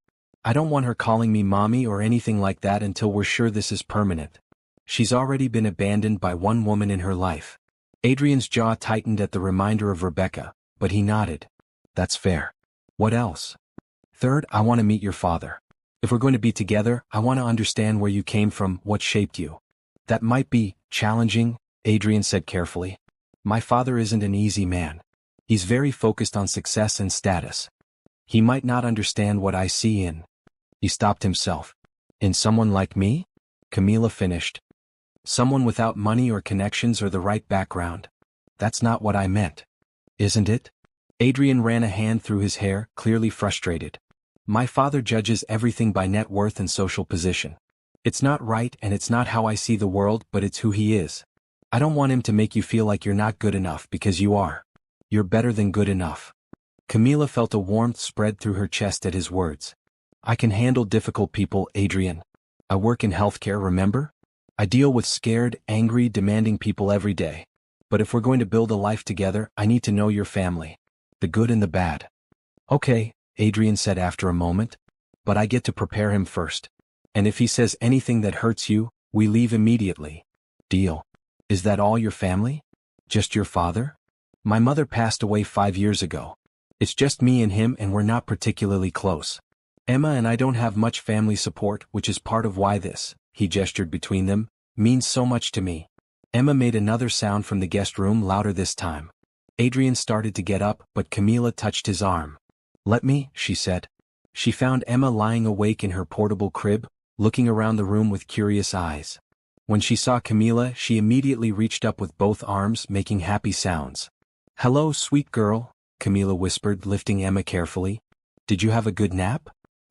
I don't want her calling me mommy or anything like that until we're sure this is permanent. She's already been abandoned by one woman in her life. Adrian's jaw tightened at the reminder of Rebecca, but he nodded. That's fair. What else? Third, I want to meet your father. If we're going to be together, I want to understand where you came from, what shaped you. That might be challenging, Adrian said carefully. My father isn't an easy man. He's very focused on success and status. He might not understand what I see in. He stopped himself. In someone like me? Camila finished. Someone without money or connections or the right background. That's not what I meant. Isn't it? Adrian ran a hand through his hair, clearly frustrated. My father judges everything by net worth and social position. It's not right and it's not how I see the world, but it's who he is. I don't want him to make you feel like you're not good enough because you are. You're better than good enough. Camila felt a warmth spread through her chest at his words. I can handle difficult people, Adrian. I work in healthcare, remember? I deal with scared, angry, demanding people every day. But if we're going to build a life together, I need to know your family. The good and the bad. Okay, Adrian said after a moment. But I get to prepare him first. And if he says anything that hurts you, we leave immediately. Deal. Is that all your family? Just your father? My mother passed away 5 years ago. It's just me and him and we're not particularly close. Emma and I don't have much family support, which is part of why this," he gestured between them, "means so much to me." Emma made another sound from the guest room, louder this time. Adrian started to get up, but Camila touched his arm. "Let me," she said. She found Emma lying awake in her portable crib, looking around the room with curious eyes. When she saw Camila, she immediately reached up with both arms, making happy sounds. "Hello, sweet girl," Camila whispered, lifting Emma carefully. "Did you have a good nap?"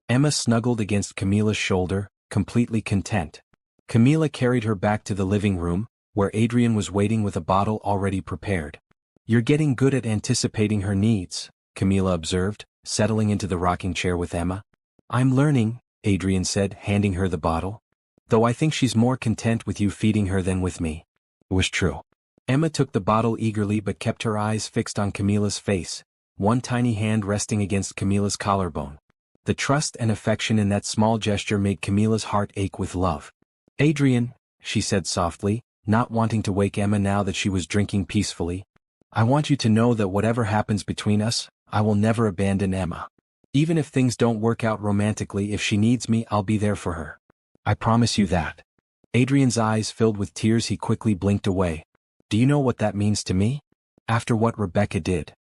Emma snuggled against Camila's shoulder, completely content. Camila carried her back to the living room, where Adrian was waiting with a bottle already prepared. "You're getting good at anticipating her needs," Camila observed, settling into the rocking chair with Emma. "I'm learning," Adrian said, handing her the bottle. "Though I think she's more content with you feeding her than with me." It was true. Emma took the bottle eagerly but kept her eyes fixed on Camila's face, one tiny hand resting against Camila's collarbone. The trust and affection in that small gesture made Camila's heart ache with love. "Adrian," she said softly, not wanting to wake Emma now that she was drinking peacefully, "I want you to know that whatever happens between us, I will never abandon Emma. Even if things don't work out romantically, if she needs me, I'll be there for her. I promise you that." Adrian's eyes filled with tears. He quickly blinked away. "Do you know what that means to me? After what Rebecca did.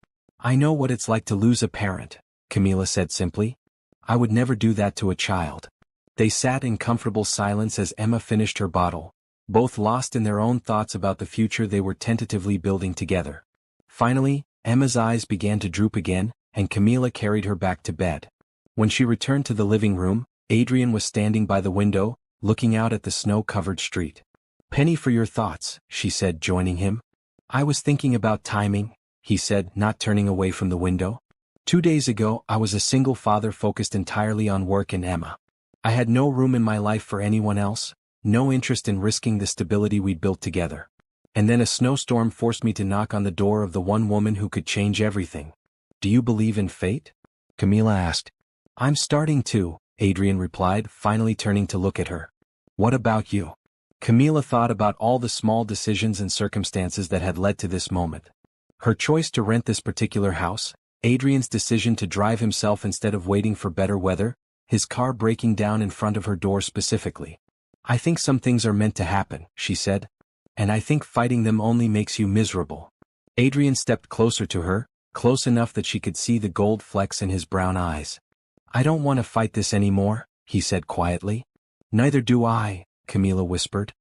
I know what it's like to lose a parent," Camila said simply. "I would never do that to a child." They sat in comfortable silence as Emma finished her bottle, both lost in their own thoughts about the future they were tentatively building together. Finally, Emma's eyes began to droop again, and Camila carried her back to bed. When she returned to the living room, Adrian was standing by the window, looking out at the snow-covered street. "Penny for your thoughts," she said, joining him. "I was thinking about timing," he said, not turning away from the window. 2 days ago, I was a single father focused entirely on work and Emma. I had no room in my life for anyone else, no interest in risking the stability we'd built together. And then a snowstorm forced me to knock on the door of the one woman who could change everything. Do you believe in fate?" Camila asked. "I'm starting to," Adrian replied, finally turning to look at her. "What about you?" Camila thought about all the small decisions and circumstances that had led to this moment. Her choice to rent this particular house, Adrian's decision to drive himself instead of waiting for better weather, his car breaking down in front of her door specifically. "I think some things are meant to happen," she said. "And I think fighting them only makes you miserable." Adrian stepped closer to her, close enough that she could see the gold flecks in his brown eyes. "I don't want to fight this anymore," he said quietly. "Neither do I," Camila whispered.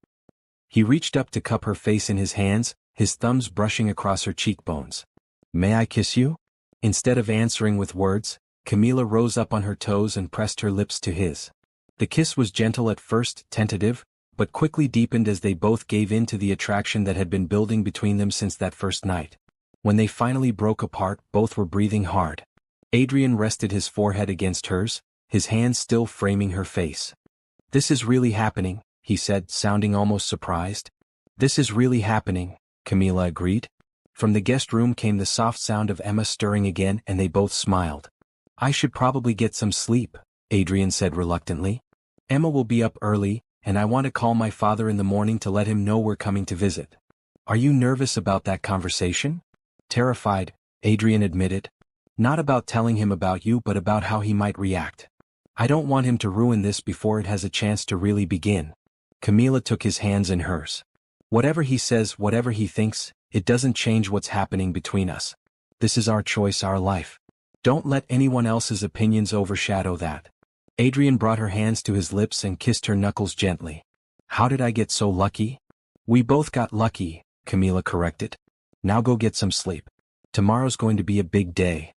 He reached up to cup her face in his hands, his thumbs brushing across her cheekbones. "May I kiss you?" Instead of answering with words, Camila rose up on her toes and pressed her lips to his. The kiss was gentle at first, tentative, but quickly deepened as they both gave in to the attraction that had been building between them since that first night. When they finally broke apart, both were breathing hard. Adrian rested his forehead against hers, his hands still framing her face. "This is really happening," he said, sounding almost surprised. "This is really happening," Camila agreed. From the guest room came the soft sound of Emma stirring again, and they both smiled. "I should probably get some sleep," Adrian said reluctantly. "Emma will be up early, and I want to call my father in the morning to let him know we're coming to visit." "Are you nervous about that conversation?" "Terrified," Adrian admitted. "Not about telling him about you, but about how he might react. I don't want him to ruin this before it has a chance to really begin." Camila took his hands in hers. "Whatever he says, whatever he thinks, it doesn't change what's happening between us. This is our choice, our life. Don't let anyone else's opinions overshadow that." Adrian brought her hands to his lips and kissed her knuckles gently. "How did I get so lucky?" "We both got lucky," Camila corrected. "Now go get some sleep. Tomorrow's going to be a big day."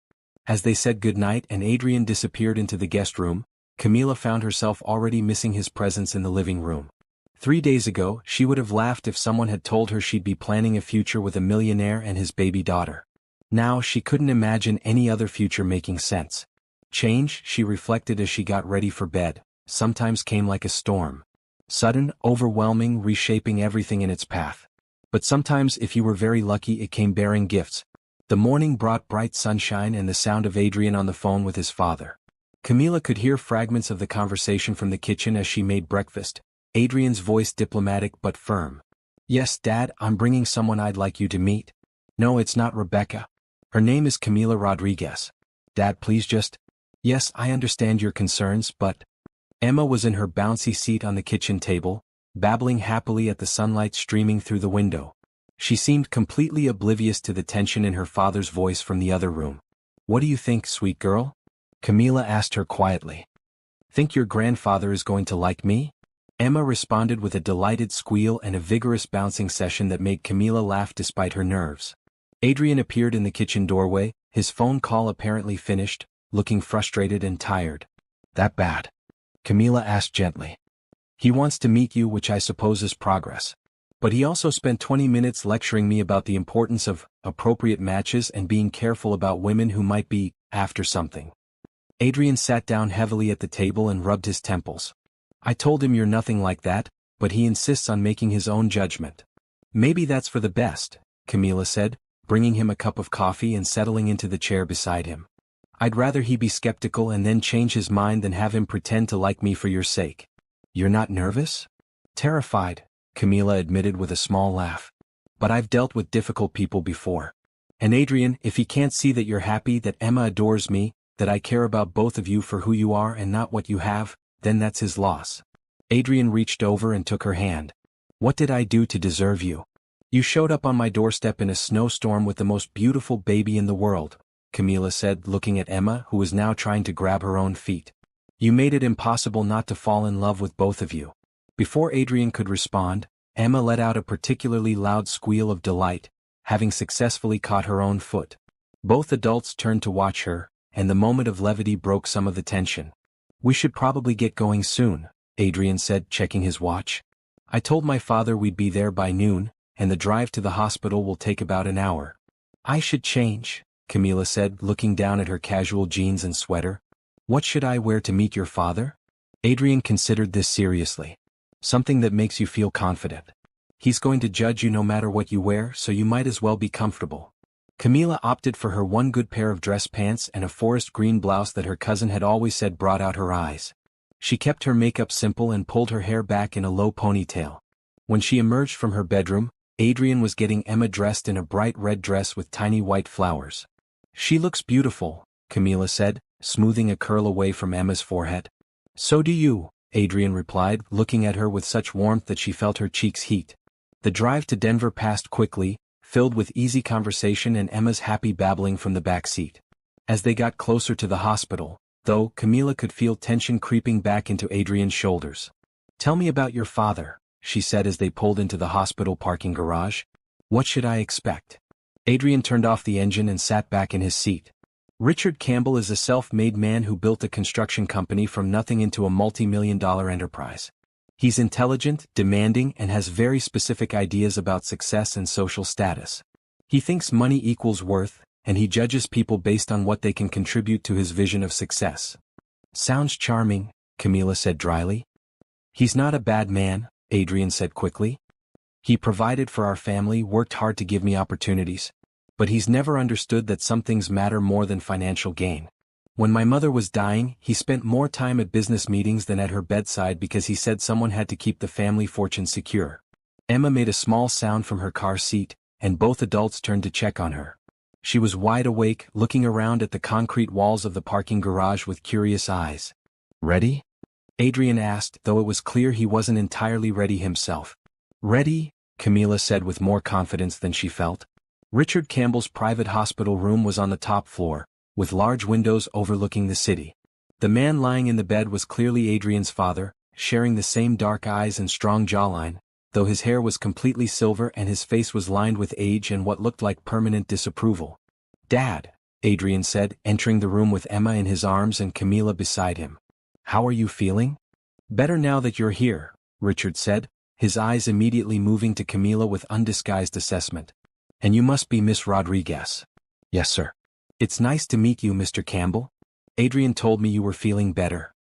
As they said goodnight and Adrian disappeared into the guest room, Camila found herself already missing his presence in the living room. 3 days ago, she would have laughed if someone had told her she'd be planning a future with a millionaire and his baby daughter. Now she couldn't imagine any other future making sense. Change, she reflected as she got ready for bed, sometimes came like a storm. Sudden, overwhelming, reshaping everything in its path. But sometimes, if you were very lucky, it came bearing gifts. The morning brought bright sunshine and the sound of Adrian on the phone with his father. Camila could hear fragments of the conversation from the kitchen as she made breakfast, Adrian's voice diplomatic but firm. "Yes, Dad, I'm bringing someone I'd like you to meet." No, it's not Rebecca. Her name is Camila Rodriguez. Dad, please just... Yes, I understand your concerns, but... Emma was in her bouncy seat on the kitchen table, babbling happily at the sunlight streaming through the window. She seemed completely oblivious to the tension in her father's voice from the other room. What do you think, sweet girl? Camila asked her quietly. Think your grandfather is going to like me? Emma responded with a delighted squeal and a vigorous bouncing session that made Camila laugh despite her nerves. Adrian appeared in the kitchen doorway, his phone call apparently finished, looking frustrated and tired. That bad? Camila asked gently. He wants to meet you, which I suppose is progress. But he also spent 20 minutes lecturing me about the importance of appropriate matches and being careful about women who might be after something. Adrian sat down heavily at the table and rubbed his temples. I told him you're nothing like that, but he insists on making his own judgment. Maybe that's for the best, Camila said, bringing him a cup of coffee and settling into the chair beside him. I'd rather he be skeptical and then change his mind than have him pretend to like me for your sake. You're not nervous? Terrified, Camila admitted with a small laugh. But I've dealt with difficult people before. And Adrian, if he can't see that you're happy, that Emma adores me, that I care about both of you for who you are and not what you have, then that's his loss. Adrian reached over and took her hand. What did I do to deserve you? You showed up on my doorstep in a snowstorm with the most beautiful baby in the world, Camila said, looking at Emma, who was now trying to grab her own feet. You made it impossible not to fall in love with both of you. Before Adrian could respond, Emma let out a particularly loud squeal of delight, having successfully caught her own foot. Both adults turned to watch her, and the moment of levity broke some of the tension. We should probably get going soon, Adrian said, checking his watch. I told my father we'd be there by noon, and the drive to the hospital will take about an hour. I should change, Camila said, looking down at her casual jeans and sweater. What should I wear to meet your father? Adrian considered this seriously. Something that makes you feel confident. He's going to judge you no matter what you wear, so you might as well be comfortable. Camila opted for her one good pair of dress pants and a forest green blouse that her cousin had always said brought out her eyes. She kept her makeup simple and pulled her hair back in a low ponytail. When she emerged from her bedroom, Adrian was getting Emma dressed in a bright red dress with tiny white flowers. She looks beautiful, Camila said, smoothing a curl away from Emma's forehead. So do you, Adrian replied, looking at her with such warmth that she felt her cheeks heat. The drive to Denver passed quickly, filled with easy conversation and Emma's happy babbling from the back seat. As they got closer to the hospital, though, Camila could feel tension creeping back into Adrian's shoulders. Tell me about your father, she said as they pulled into the hospital parking garage. What should I expect? Adrian turned off the engine and sat back in his seat. Richard Campbell is a self-made man who built a construction company from nothing into a multi-million-dollar enterprise. He's intelligent, demanding, and has very specific ideas about success and social status. He thinks money equals worth, and he judges people based on what they can contribute to his vision of success. Sounds charming, Camila said dryly. He's not a bad man, Adrian said quickly. He provided for our family, worked hard to give me opportunities. But he's never understood that some things matter more than financial gain. When my mother was dying, he spent more time at business meetings than at her bedside because he said someone had to keep the family fortune secure. Emma made a small sound from her car seat, and both adults turned to check on her. She was wide awake, looking around at the concrete walls of the parking garage with curious eyes. Ready? Adrian asked, though it was clear he wasn't entirely ready himself. Ready? Camila said with more confidence than she felt. Richard Campbell's private hospital room was on the top floor, with large windows overlooking the city. The man lying in the bed was clearly Adrian's father, sharing the same dark eyes and strong jawline, though his hair was completely silver and his face was lined with age and what looked like permanent disapproval. Dad, Adrian said, entering the room with Emma in his arms and Camila beside him. How are you feeling? Better now that you're here, Richard said, his eyes immediately moving to Camila with undisguised assessment. And you must be Miss Rodriguez. Yes, sir. It's nice to meet you, Mr. Campbell. Adrian told me you were feeling better.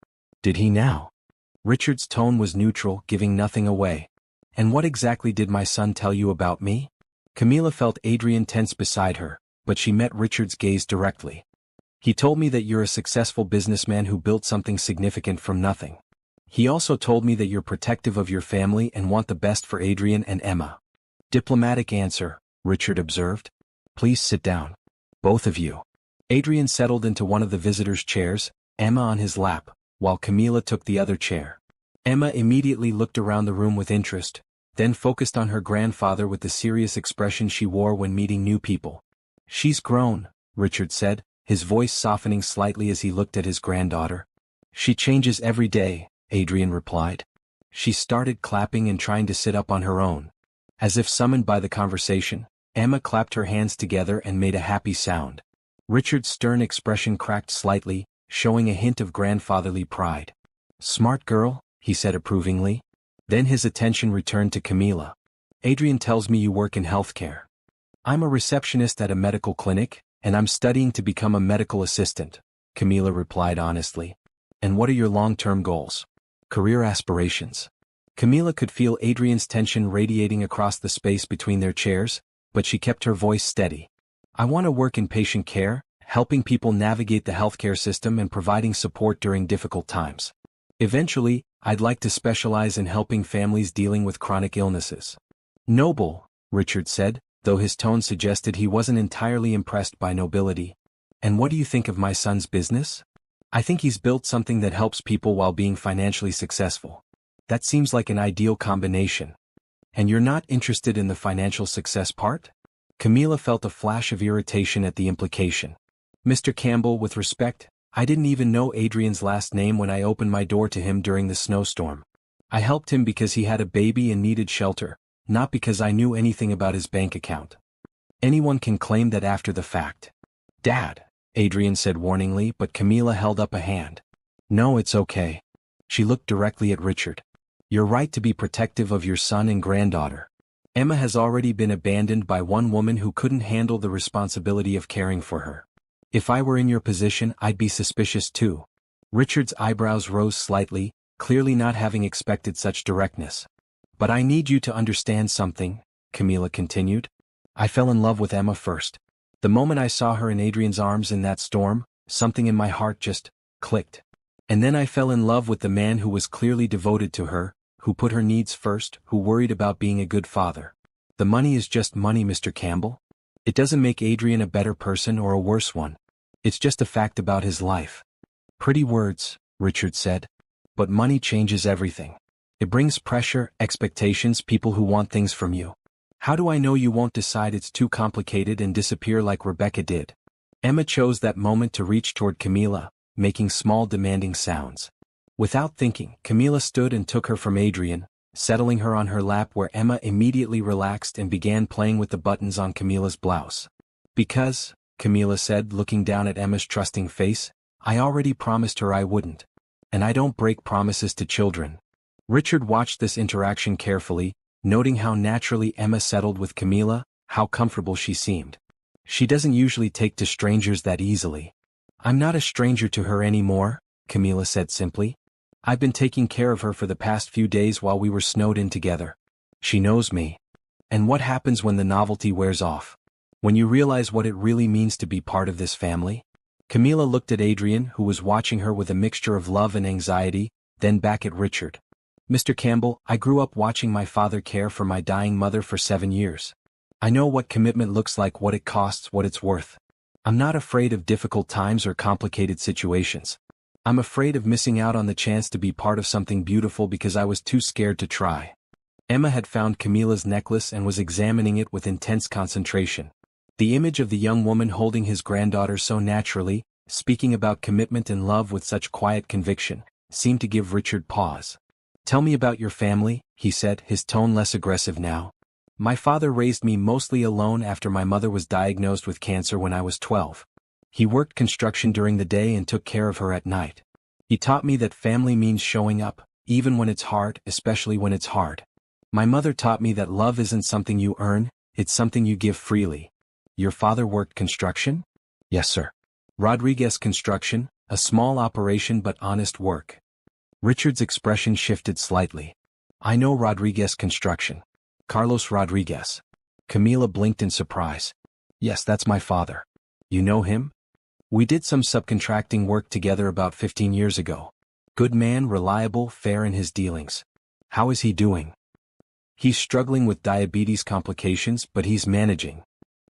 Did he now? Richard's tone was neutral, giving nothing away. And what exactly did my son tell you about me? Camila felt Adrian tense beside her, but she met Richard's gaze directly. He told me that you're a successful businessman who built something significant from nothing. He also told me that you're protective of your family and want the best for Adrian and Emma. Diplomatic answer, Richard observed. Please sit down. Both of you. Adrian settled into one of the visitors' chairs, Emma on his lap, while Camila took the other chair. Emma immediately looked around the room with interest, then focused on her grandfather with the serious expression she wore when meeting new people. She's grown, Richard said, his voice softening slightly as he looked at his granddaughter. She changes every day, Adrian replied. She started clapping and trying to sit up on her own. As if summoned by the conversation, Emma clapped her hands together and made a happy sound. Richard's stern expression cracked slightly, showing a hint of grandfatherly pride. Smart girl, he said approvingly. Then his attention returned to Camila. Adrian tells me you work in healthcare. I'm a receptionist at a medical clinic, and I'm studying to become a medical assistant, Camila replied honestly. And what are your long-term goals? Career aspirations. Camila could feel Adrian's tension radiating across the space between their chairs, but she kept her voice steady. I want to work in patient care, helping people navigate the healthcare system and providing support during difficult times. Eventually, I'd like to specialize in helping families dealing with chronic illnesses. Noble, Richard said, though his tone suggested he wasn't entirely impressed by nobility. And what do you think of my son's business? I think he's built something that helps people while being financially successful. That seems like an ideal combination. And you're not interested in the financial success part? Camila felt a flash of irritation at the implication. Mr. Campbell, with respect, I didn't even know Adrian's last name when I opened my door to him during the snowstorm. I helped him because he had a baby and needed shelter, not because I knew anything about his bank account. Anyone can claim that after the fact. Dad, Adrian said warningly, but Camila held up a hand. No, it's okay. She looked directly at Richard. You're right to be protective of your son and granddaughter. Emma has already been abandoned by one woman who couldn't handle the responsibility of caring for her. If I were in your position, I'd be suspicious too. Richard's eyebrows rose slightly, clearly not having expected such directness. But I need you to understand something, Camila continued. I fell in love with Emma first. The moment I saw her in Adrian's arms in that storm, something in my heart just clicked. And then I fell in love with the man who was clearly devoted to her, who put her needs first, who worried about being a good father. The money is just money, Mr. Campbell. It doesn't make Adrian a better person or a worse one. It's just a fact about his life. Pretty words, Richard said. But money changes everything. It brings pressure, expectations, people who want things from you. How do I know you won't decide it's too complicated and disappear like Rebecca did? Emma chose that moment to reach toward Camila, making small demanding sounds. Without thinking, Camila stood and took her from Adrian, settling her on her lap where Emma immediately relaxed and began playing with the buttons on Camila's blouse. Because, Camila said, looking down at Emma's trusting face, I already promised her I wouldn't. And I don't break promises to children. Richard watched this interaction carefully, noting how naturally Emma settled with Camila, how comfortable she seemed. She doesn't usually take to strangers that easily. I'm not a stranger to her anymore, Camila said simply. I've been taking care of her for the past few days while we were snowed in together. She knows me. And what happens when the novelty wears off? When you realize what it really means to be part of this family? Camila looked at Adrian, who was watching her with a mixture of love and anxiety, then back at Richard. Mr. Campbell, I grew up watching my father care for my dying mother for 7 years. I know what commitment looks like, what it costs, what it's worth. I'm not afraid of difficult times or complicated situations. I'm afraid of missing out on the chance to be part of something beautiful because I was too scared to try. Emma had found Camila's necklace and was examining it with intense concentration. The image of the young woman holding his granddaughter so naturally, speaking about commitment and love with such quiet conviction, seemed to give Richard pause. Tell me about your family, he said, his tone less aggressive now. My father raised me mostly alone after my mother was diagnosed with cancer when I was 12. He worked construction during the day and took care of her at night. He taught me that family means showing up, even when it's hard, especially when it's hard. My mother taught me that love isn't something you earn, it's something you give freely. Your father worked construction? Yes, sir. Rodriguez Construction, a small operation but honest work. Richard's expression shifted slightly. I know Rodriguez Construction. Carlos Rodriguez. Camila blinked in surprise. Yes, that's my father. You know him? We did some subcontracting work together about 15 years ago. Good man, reliable, fair in his dealings. How is he doing? He's struggling with diabetes complications, but he's managing.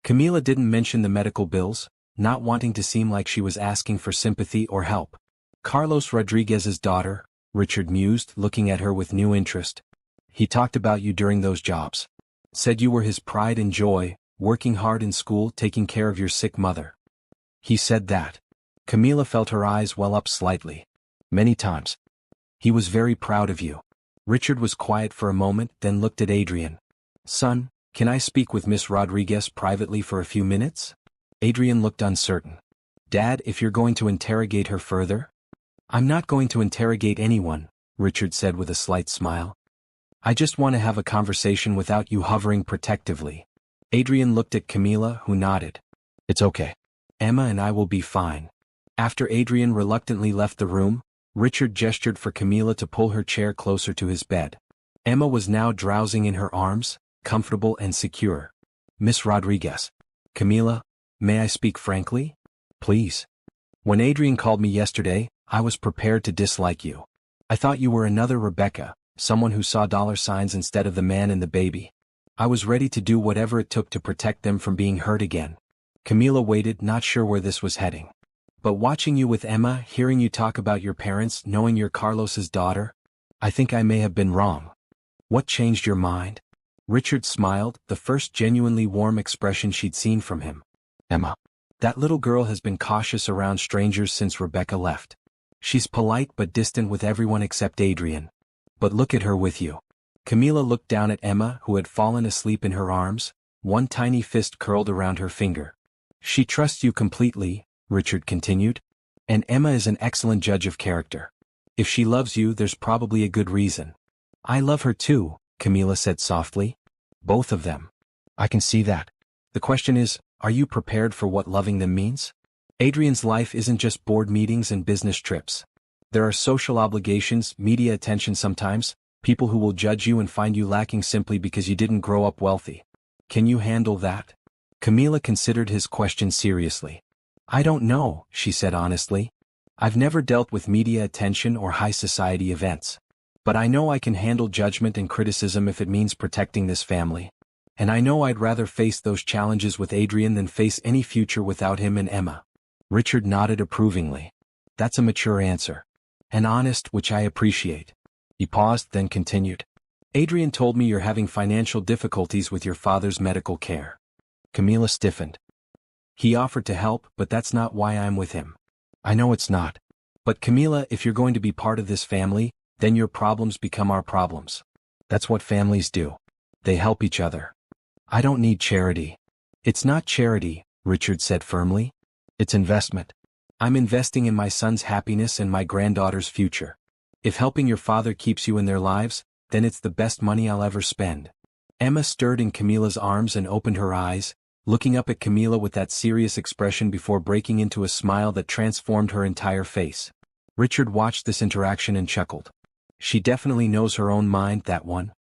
Camila didn't mention the medical bills, not wanting to seem like she was asking for sympathy or help. Carlos Rodriguez's daughter, Richard mused, looking at her with new interest. He talked about you during those jobs. Said you were his pride and joy, working hard in school, taking care of your sick mother. He said that. Camila felt her eyes well up slightly. Many times. He was very proud of you. Richard was quiet for a moment, then looked at Adrian. Son, can I speak with Miss Rodriguez privately for a few minutes? Adrian looked uncertain. Dad, if you're going to interrogate her further? I'm not going to interrogate anyone, Richard said with a slight smile. I just want to have a conversation without you hovering protectively. Adrian looked at Camila, who nodded. It's okay. Emma and I will be fine. After Adrian reluctantly left the room, Richard gestured for Camila to pull her chair closer to his bed. Emma was now drowsing in her arms, comfortable and secure. Miss Rodriguez. Camila, may I speak frankly? Please. When Adrian called me yesterday, I was prepared to dislike you. I thought you were another Rebecca, someone who saw dollar signs instead of the man and the baby. I was ready to do whatever it took to protect them from being hurt again. Camila waited, not sure where this was heading. But watching you with Emma, hearing you talk about your parents, knowing you're Carlos's daughter, I think I may have been wrong. What changed your mind? Richard smiled, the first genuinely warm expression she'd seen from him. Emma. That little girl has been cautious around strangers since Rebecca left. She's polite but distant with everyone except Adrian. But look at her with you. Camila looked down at Emma, who had fallen asleep in her arms, one tiny fist curled around her finger. She trusts you completely, Richard continued. And Emma is an excellent judge of character. If she loves you, there's probably a good reason. I love her too, Camila said softly. Both of them. I can see that. The question is, are you prepared for what loving them means? Adrian's life isn't just board meetings and business trips. There are social obligations, media attention sometimes, people who will judge you and find you lacking simply because you didn't grow up wealthy. Can you handle that? Camila considered his question seriously. I don't know, she said honestly. I've never dealt with media attention or high society events. But I know I can handle judgment and criticism if it means protecting this family. And I know I'd rather face those challenges with Adrian than face any future without him and Emma. Richard nodded approvingly. That's a mature answer. And honest, which I appreciate. He paused, then continued. Adrian told me you're having financial difficulties with your father's medical care. Camila stiffened. He offered to help, but that's not why I'm with him. I know it's not. But Camila, if you're going to be part of this family, then your problems become our problems. That's what families do. They help each other. I don't need charity. It's not charity, Richard said firmly. It's investment. I'm investing in my son's happiness and my granddaughter's future. If helping your father keeps you in their lives, then it's the best money I'll ever spend. Emma stirred in Camila's arms and opened her eyes, looking up at Camila with that serious expression before breaking into a smile that transformed her entire face. Richard watched this interaction and chuckled. She definitely knows her own mind, that one.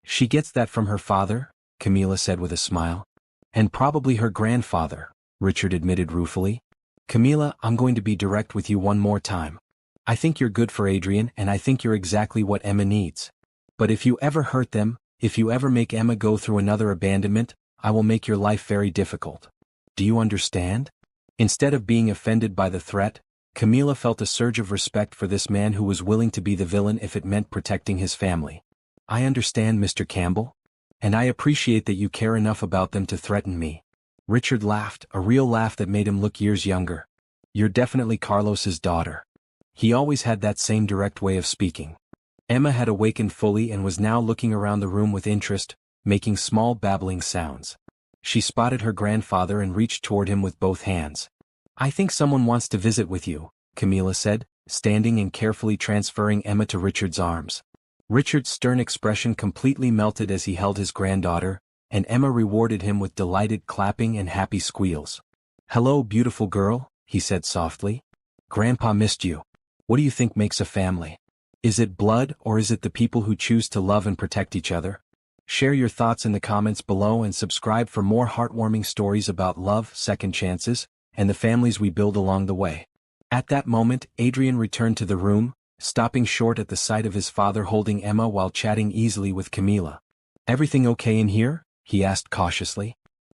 She gets that from her father, Camila said with a smile. And probably her grandfather, Richard admitted ruefully. Camila, I'm going to be direct with you one more time. I think you're good for Adrian, and I think you're exactly what Emma needs. But if you ever hurt them, if you ever make Emma go through another abandonment, I will make your life very difficult. Do you understand? Instead of being offended by the threat, Camila felt a surge of respect for this man who was willing to be the villain if it meant protecting his family. I understand, Mr. Campbell. And I appreciate that you care enough about them to threaten me. Richard laughed, a real laugh that made him look years younger. You're definitely Carlos's daughter. He always had that same direct way of speaking. Emma had awakened fully and was now looking around the room with interest, making small babbling sounds. She spotted her grandfather and reached toward him with both hands. I think someone wants to visit with you, Camila said, standing and carefully transferring Emma to Richard's arms. Richard's stern expression completely melted as he held his granddaughter, and Emma rewarded him with delighted clapping and happy squeals. Hello, beautiful girl, he said softly. Grandpa missed you. What do you think makes a family? Is it blood, or is it the people who choose to love and protect each other? Share your thoughts in the comments below and subscribe for more heartwarming stories about love, second chances, and the families we build along the way. At that moment, Adrian returned to the room, stopping short at the sight of his father holding Emma while chatting easily with Camila. Everything okay in here? He asked cautiously.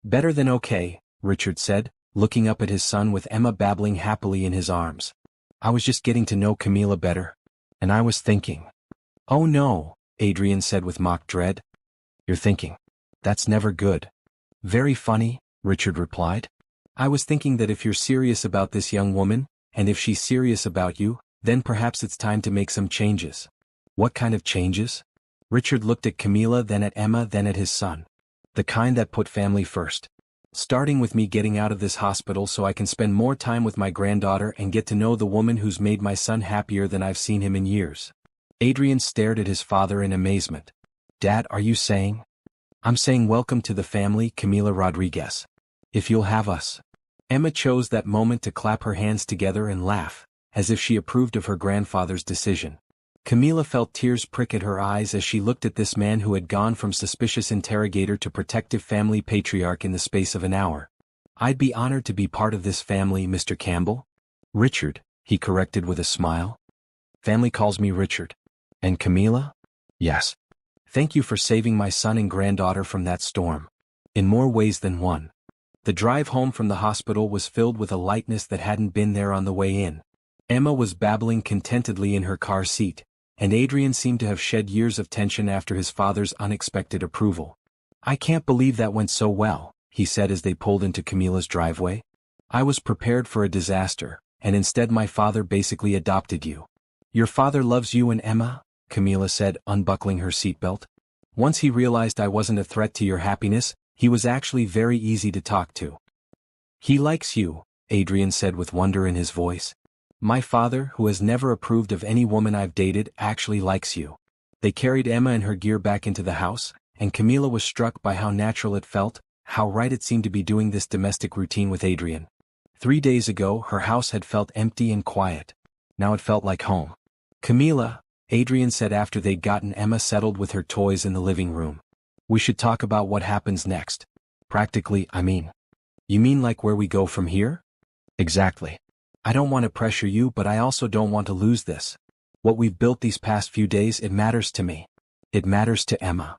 Better than okay, Richard said, looking up at his son with Emma babbling happily in his arms. I was just getting to know Camila better. And I was thinking. Oh no, Adrian said with mock dread. You're thinking. That's never good. Very funny, Richard replied. I was thinking that if you're serious about this young woman, and if she's serious about you, then perhaps it's time to make some changes. What kind of changes? Richard looked at Camila, then at Emma, then at his son. The kind that put family first. Starting with me getting out of this hospital so I can spend more time with my granddaughter and get to know the woman who's made my son happier than I've seen him in years. Adrian stared at his father in amazement. Dad, are you saying? I'm saying welcome to the family, Camila Rodriguez. If you'll have us. Emma chose that moment to clap her hands together and laugh, as if she approved of her grandfather's decision. Camila felt tears prick at her eyes as she looked at this man who had gone from suspicious interrogator to protective family patriarch in the space of an hour. I'd be honored to be part of this family, Mr. Campbell. Richard, he corrected with a smile. Family calls me Richard. And Camila? Yes. Thank you for saving my son and granddaughter from that storm. In more ways than one. The drive home from the hospital was filled with a lightness that hadn't been there on the way in. Emma was babbling contentedly in her car seat, and Adrian seemed to have shed years of tension after his father's unexpected approval. I can't believe that went so well, he said as they pulled into Camila's driveway. I was prepared for a disaster, and instead my father basically adopted you. Your father loves you and Emma, Camila said, unbuckling her seatbelt. Once he realized I wasn't a threat to your happiness, he was actually very easy to talk to. He likes you, Adrian said with wonder in his voice. My father, who has never approved of any woman I've dated, actually likes you. They carried Emma and her gear back into the house, and Camila was struck by how natural it felt, how right it seemed to be doing this domestic routine with Adrian. 3 days ago, her house had felt empty and quiet. Now it felt like home. Camila, Adrian said after they'd gotten Emma settled with her toys in the living room. We should talk about what happens next. Practically, I mean. You mean like where we go from here? Exactly. I don't want to pressure you, but I also don't want to lose this. What we've built these past few days, it matters to me. It matters to Emma.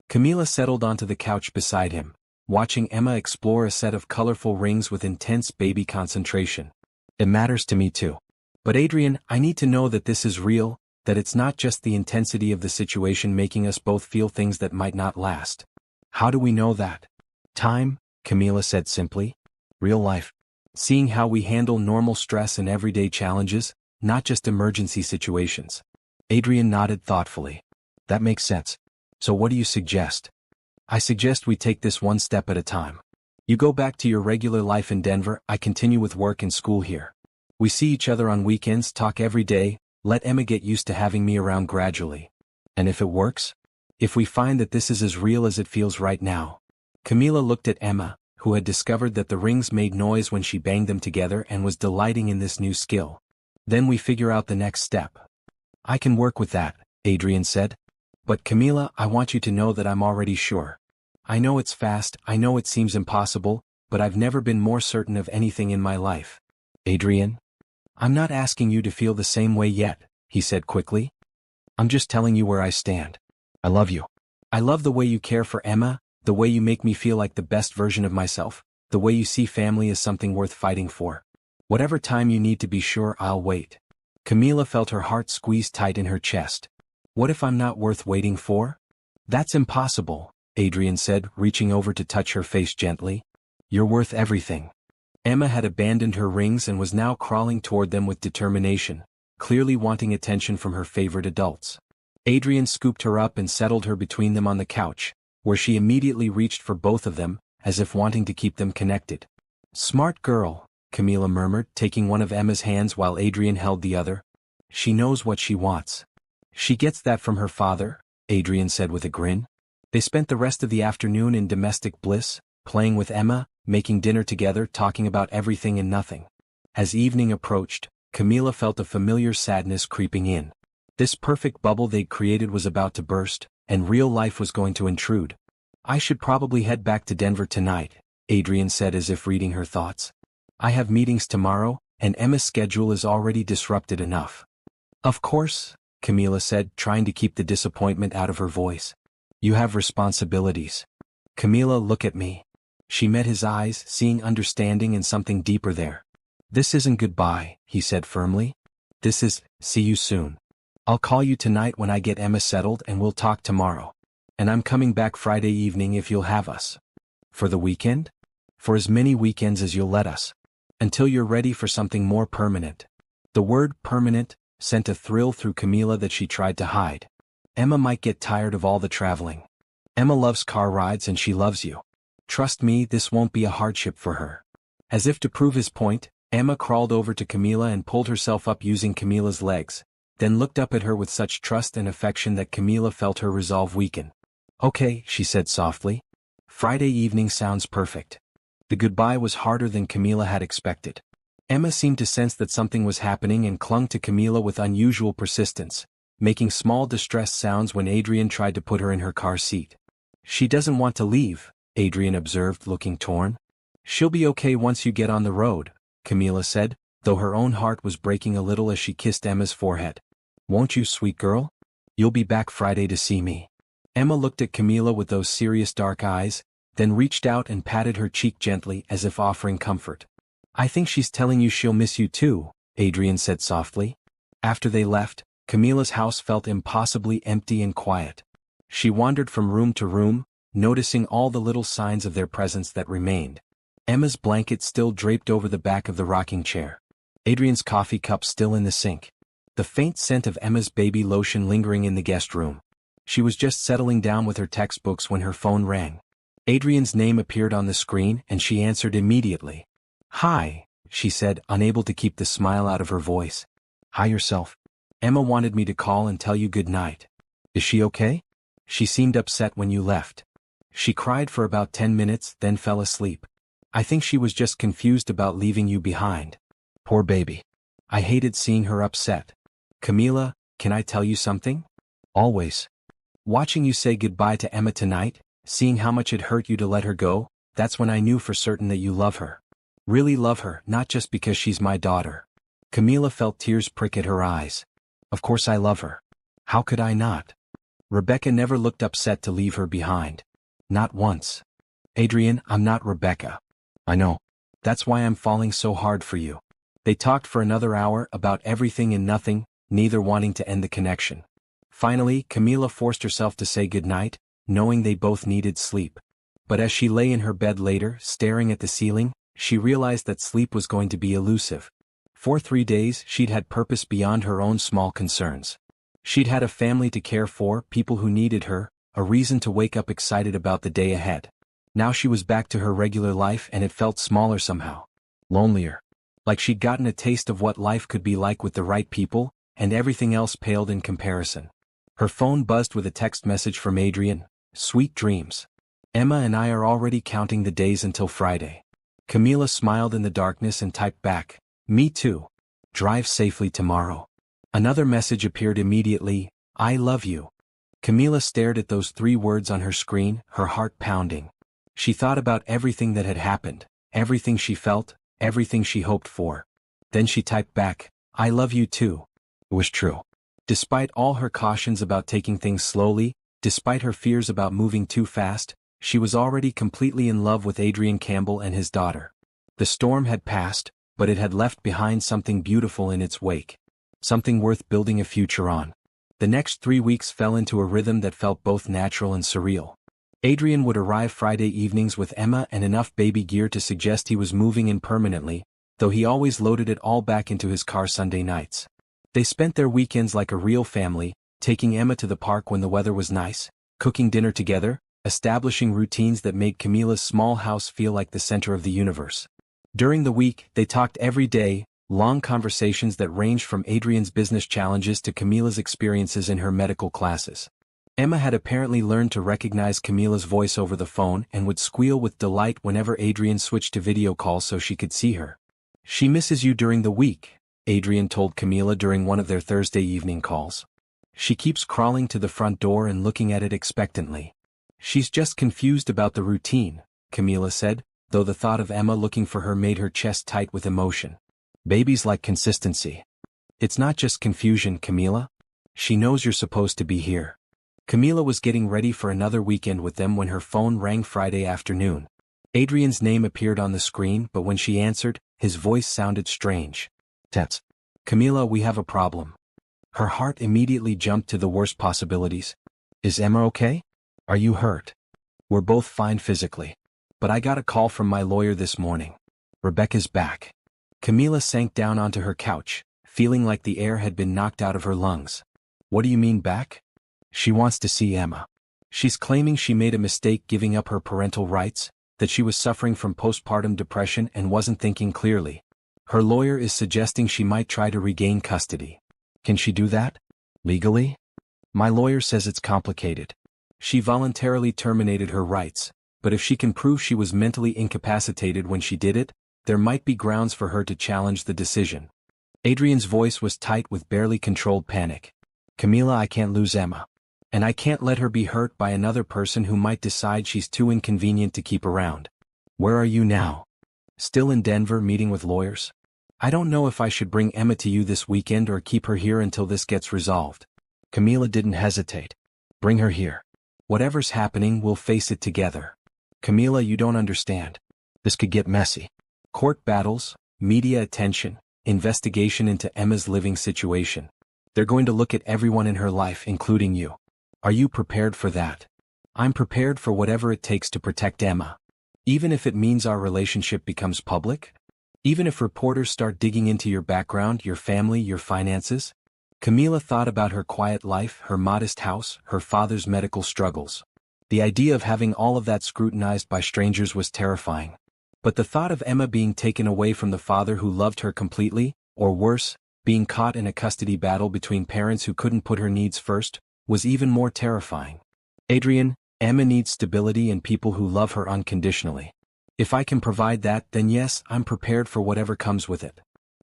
Camila settled onto the couch beside him, watching Emma explore a set of colorful rings with intense baby concentration. It matters to me too. But Adrian, I need to know that this is real, that it's not just the intensity of the situation making us both feel things that might not last. How do we know that? Time, Camila said simply. Real life. Seeing how we handle normal stress and everyday challenges, not just emergency situations. Adrian nodded thoughtfully. That makes sense. So what do you suggest? I suggest we take this one step at a time. You go back to your regular life in Denver, I continue with work and school here. We see each other on weekends, talk every day, let Emma get used to having me around gradually. And if it works? If we find that this is as real as it feels right now. Camila looked at Emma, who had discovered that the rings made noise when she banged them together and was delighting in this new skill. Then we figure out the next step. I can work with that, Adrian said. But Camila, I want you to know that I'm already sure. I know it's fast, I know it seems impossible, but I've never been more certain of anything in my life. Adrian? I'm not asking you to feel the same way yet, he said quickly. I'm just telling you where I stand. I love you. I love the way you care for Emma, the way you make me feel like the best version of myself, the way you see family as something worth fighting for. Whatever time you need to be sure, I'll wait. Camila felt her heart squeeze tight in her chest. What if I'm not worth waiting for? That's impossible, Adrian said, reaching over to touch her face gently. You're worth everything. Emma had abandoned her rings and was now crawling toward them with determination, clearly wanting attention from her favorite adults. Adrian scooped her up and settled her between them on the couch, where she immediately reached for both of them, as if wanting to keep them connected. Smart girl, Camila murmured, taking one of Emma's hands while Adrian held the other. She knows what she wants. She gets that from her father, Adrian said with a grin. They spent the rest of the afternoon in domestic bliss, playing with Emma, making dinner together, talking about everything and nothing. As evening approached, Camila felt a familiar sadness creeping in. This perfect bubble they'd created was about to burst, and real life was going to intrude. I should probably head back to Denver tonight, Adrian said as if reading her thoughts. I have meetings tomorrow, and Emma's schedule is already disrupted enough. Of course, Camila said, trying to keep the disappointment out of her voice. You have responsibilities. Camila, look at me. She met his eyes, seeing understanding and something deeper there. "This isn't goodbye," he said firmly. "This is, see you soon. I'll call you tonight when I get Emma settled and we'll talk tomorrow. And I'm coming back Friday evening if you'll have us." "For the weekend?" "For as many weekends as you'll let us. Until you're ready for something more permanent." The word permanent sent a thrill through Camila that she tried to hide. Emma might get tired of all the traveling. Emma loves car rides and she loves you. Trust me, this won't be a hardship for her. As if to prove his point, Emma crawled over to Camila and pulled herself up using Camila's legs, then looked up at her with such trust and affection that Camila felt her resolve weaken. "Okay," she said softly. "Friday evening sounds perfect." The goodbye was harder than Camila had expected. Emma seemed to sense that something was happening and clung to Camila with unusual persistence, making small distressed sounds when Adrian tried to put her in her car seat. "She doesn't want to leave," Adrian observed, looking torn. "She'll be okay once you get on the road," Camila said, though her own heart was breaking a little as she kissed Emma's forehead. "Won't you, sweet girl? You'll be back Friday to see me." Emma looked at Camila with those serious dark eyes, then reached out and patted her cheek gently as if offering comfort. "I think she's telling you she'll miss you too," Adrian said softly. After they left, Camila's house felt impossibly empty and quiet. She wandered from room to room, noticing all the little signs of their presence that remained. Emma's blanket still draped over the back of the rocking chair. Adrian's coffee cup still in the sink. The faint scent of Emma's baby lotion lingering in the guest room. She was just settling down with her textbooks when her phone rang. Adrian's name appeared on the screen and she answered immediately. "Hi," she said, unable to keep the smile out of her voice. "Hi yourself. Emma wanted me to call and tell you good night. Is she okay? She seemed upset when you left. She cried for about 10 minutes, then fell asleep. I think she was just confused about leaving you behind. Poor baby. I hated seeing her upset. Camila, can I tell you something? Always. Watching you say goodbye to Emma tonight, seeing how much it hurt you to let her go, that's when I knew for certain that you love her. Really love her, not just because she's my daughter." Camila felt tears prick at her eyes. "Of course I love her. How could I not? Rebecca never looked upset to leave her behind. Not once. Adrian, I'm not Rebecca. I know. That's why I'm falling so hard for you." They talked for another hour about everything and nothing, neither wanting to end the connection. Finally, Camila forced herself to say goodnight, knowing they both needed sleep. But as she lay in her bed later, staring at the ceiling, she realized that sleep was going to be elusive. For 3 days, she'd had purpose beyond her own small concerns. She'd had a family to care for, people who needed her, a reason to wake up excited about the day ahead. Now she was back to her regular life and it felt smaller somehow. Lonelier. Like she'd gotten a taste of what life could be like with the right people, and everything else paled in comparison. Her phone buzzed with a text message from Adrian. "Sweet dreams. Emma and I are already counting the days until Friday." Camila smiled in the darkness and typed back, "Me too. Drive safely tomorrow." Another message appeared immediately, "I love you." Camila stared at those 3 words on her screen, her heart pounding. She thought about everything that had happened, everything she felt, everything she hoped for. Then she typed back, "I love you too." It was true. Despite all her cautions about taking things slowly, despite her fears about moving too fast, she was already completely in love with Adrian Campbell and his daughter. The storm had passed, but it had left behind something beautiful in its wake. Something worth building a future on. The next 3 weeks fell into a rhythm that felt both natural and surreal. Adrian would arrive Friday evenings with Emma and enough baby gear to suggest he was moving in permanently, though he always loaded it all back into his car Sunday nights. They spent their weekends like a real family, taking Emma to the park when the weather was nice, cooking dinner together, establishing routines that made Camila's small house feel like the center of the universe. During the week, they talked every day, long conversations that ranged from Adrian's business challenges to Camila's experiences in her medical classes. Emma had apparently learned to recognize Camila's voice over the phone and would squeal with delight whenever Adrian switched to video call so she could see her. "She misses you during the week," Adrian told Camila during one of their Thursday evening calls. "She keeps crawling to the front door and looking at it expectantly. She's just confused about the routine," Camila said, though the thought of Emma looking for her made her chest tight with emotion. "Babies like consistency. It's not just confusion, Camila. She knows you're supposed to be here." Camila was getting ready for another weekend with them when her phone rang Friday afternoon. Adrian's name appeared on the screen, but when she answered, his voice sounded strange. "Tets. Camila, we have a problem." Her heart immediately jumped to the worst possibilities. "Is Emma okay? Are you hurt?" "We're both fine physically. But I got a call from my lawyer this morning. Rebecca's back." Camila sank down onto her couch, feeling like the air had been knocked out of her lungs. "What do you mean back?" "She wants to see Emma. She's claiming she made a mistake giving up her parental rights, that she was suffering from postpartum depression and wasn't thinking clearly. Her lawyer is suggesting she might try to regain custody." "Can she do that? Legally?" "My lawyer says it's complicated. She voluntarily terminated her rights, but if she can prove she was mentally incapacitated when she did it, there might be grounds for her to challenge the decision." Adrian's voice was tight with barely controlled panic. "Camila, I can't lose Emma. And I can't let her be hurt by another person who might decide she's too inconvenient to keep around." "Where are you now?" "Still in Denver meeting with lawyers. I don't know if I should bring Emma to you this weekend or keep her here until this gets resolved." Camila didn't hesitate. "Bring her here. Whatever's happening, we'll face it together." "Camila, you don't understand. This could get messy. Court battles, media attention, investigation into Emma's living situation. They're going to look at everyone in her life, including you. Are you prepared for that?" "I'm prepared for whatever it takes to protect Emma. Even if it means our relationship becomes public? Even if reporters start digging into your background, your family, your finances?" Camila thought about her quiet life, her modest house, her father's medical struggles. The idea of having all of that scrutinized by strangers was terrifying. But the thought of Emma being taken away from the father who loved her completely, or worse, being caught in a custody battle between parents who couldn't put her needs first, was even more terrifying. "Adrian, Emma needs stability and people who love her unconditionally. If I can provide that, then yes, I'm prepared for whatever comes with it."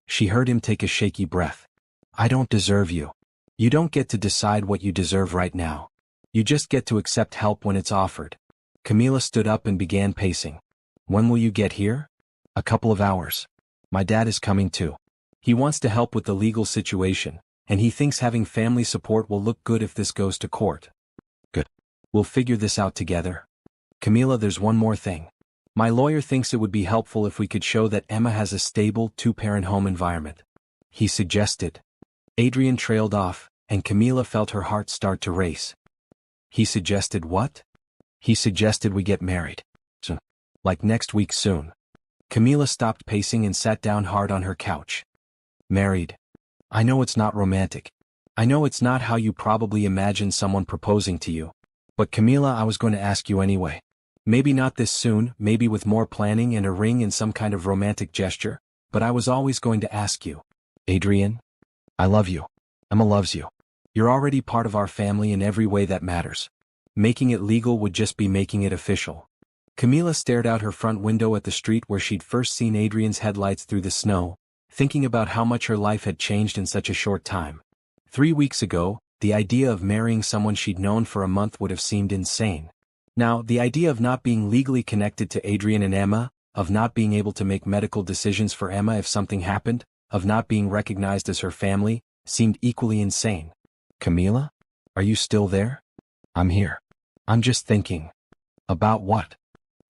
She heard him take a shaky breath. "I don't deserve you. You don't get to decide what you deserve right now. You just get to accept help when it's offered." Camila stood up and began pacing. "When will you get here?" "A couple of hours. My dad is coming too. He wants to help with the legal situation, and he thinks having family support will look good if this goes to court." "Good. We'll figure this out together." "Camila, there's one more thing. My lawyer thinks it would be helpful if we could show that Emma has a stable, two-parent home environment." He suggested. Adrian trailed off, and Camila felt her heart start to race. "He suggested what?" "He suggested we get married. So, like next week soon." Camila stopped pacing and sat down hard on her couch. "Married? I know it's not romantic. I know it's not how you probably imagine someone proposing to you. But Camila, I was going to ask you anyway. Maybe not this soon, maybe with more planning and a ring and some kind of romantic gesture, but I was always going to ask you. Adrian, I love you. Emma loves you. You're already part of our family in every way that matters. Making it legal would just be making it official." Camila stared out her front window at the street where she'd first seen Adrian's headlights through the snow, thinking about how much her life had changed in such a short time. 3 weeks ago, the idea of marrying someone she'd known for a month would have seemed insane. Now, the idea of not being legally connected to Adrian and Emma, of not being able to make medical decisions for Emma if something happened, of not being recognized as her family, seemed equally insane. "Camila? Are you still there?" "I'm here. I'm just thinking." "About what?"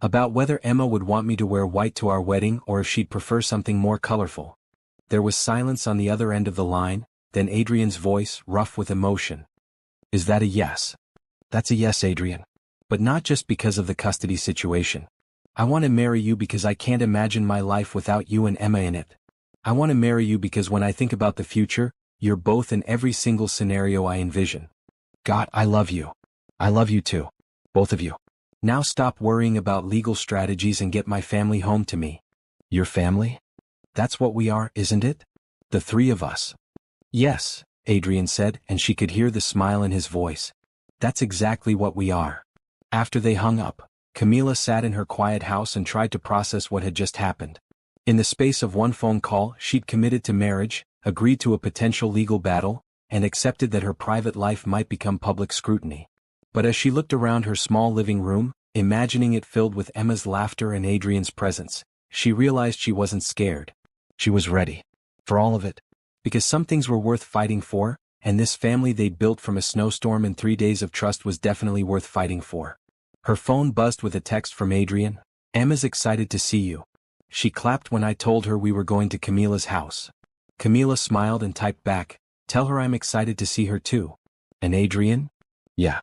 "About whether Emma would want me to wear white to our wedding or if she'd prefer something more colorful." There was silence on the other end of the line, then Adrian's voice, rough with emotion. "Is that a yes?" "That's a yes, Adrian. But not just because of the custody situation. I want to marry you because I can't imagine my life without you and Emma in it. I want to marry you because when I think about the future, you're both in every single scenario I envision." "God, I love you. I love you too. Both of you. Now stop worrying about legal strategies and get my family home to me." "Your family? That's what we are, isn't it? The three of us." "Yes," Adrian said, and she could hear the smile in his voice. "That's exactly what we are." After they hung up, Camila sat in her quiet house and tried to process what had just happened. In the space of one phone call, she'd committed to marriage, agreed to a potential legal battle, and accepted that her private life might become public scrutiny. But as she looked around her small living room, imagining it filled with Emma's laughter and Adrian's presence, she realized she wasn't scared. She was ready. For all of it. Because some things were worth fighting for, and this family they'd built from a snowstorm and 3 days of trust was definitely worth fighting for. Her phone buzzed with a text from Adrian. Emma's excited to see you. She clapped when I told her we were going to Camila's house. Camila smiled and typed back, tell her I'm excited to see her too. And Adrian? Yeah.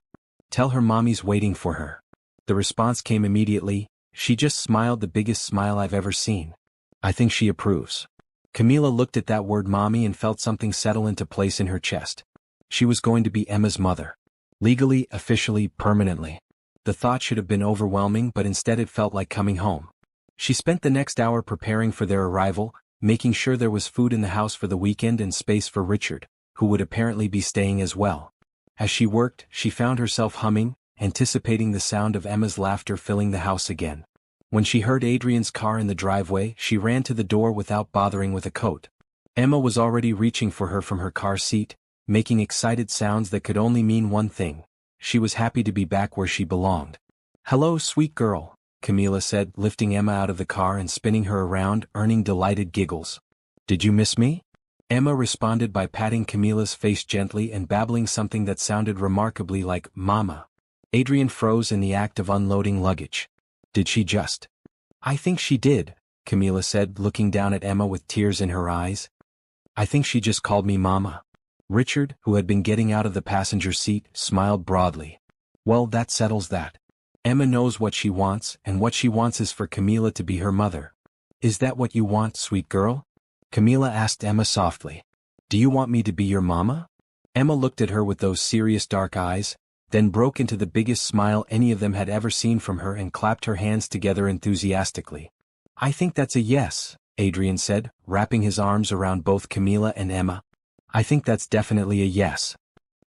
Tell her mommy's waiting for her. The response came immediately, she just smiled, the biggest smile I've ever seen. I think she approves. Camila looked at that word mommy and felt something settle into place in her chest. She was going to be Emma's mother. Legally, officially, permanently. The thought should have been overwhelming, but instead it felt like coming home. She spent the next hour preparing for their arrival, making sure there was food in the house for the weekend and space for Richard, who would apparently be staying as well. As she worked, she found herself humming, anticipating the sound of Emma's laughter filling the house again. When she heard Adrian's car in the driveway, she ran to the door without bothering with a coat. Emma was already reaching for her from her car seat, making excited sounds that could only mean one thing. She was happy to be back where she belonged. Hello, sweet girl, Camila said, lifting Emma out of the car and spinning her around, earning delighted giggles. Did you miss me? Emma responded by patting Camila's face gently and babbling something that sounded remarkably like Mama. Adrian froze in the act of unloading luggage. Did she just? I think she did, Camila said, looking down at Emma with tears in her eyes. I think she just called me Mama. Richard, who had been getting out of the passenger seat, smiled broadly. Well, that settles that. Emma knows what she wants, and what she wants is for Camila to be her mother. Is that what you want, sweet girl? Camila asked Emma softly. Do you want me to be your mama? Emma looked at her with those serious dark eyes, then broke into the biggest smile any of them had ever seen from her and clapped her hands together enthusiastically. I think that's a yes, Adrian said, wrapping his arms around both Camila and Emma. I think that's definitely a yes.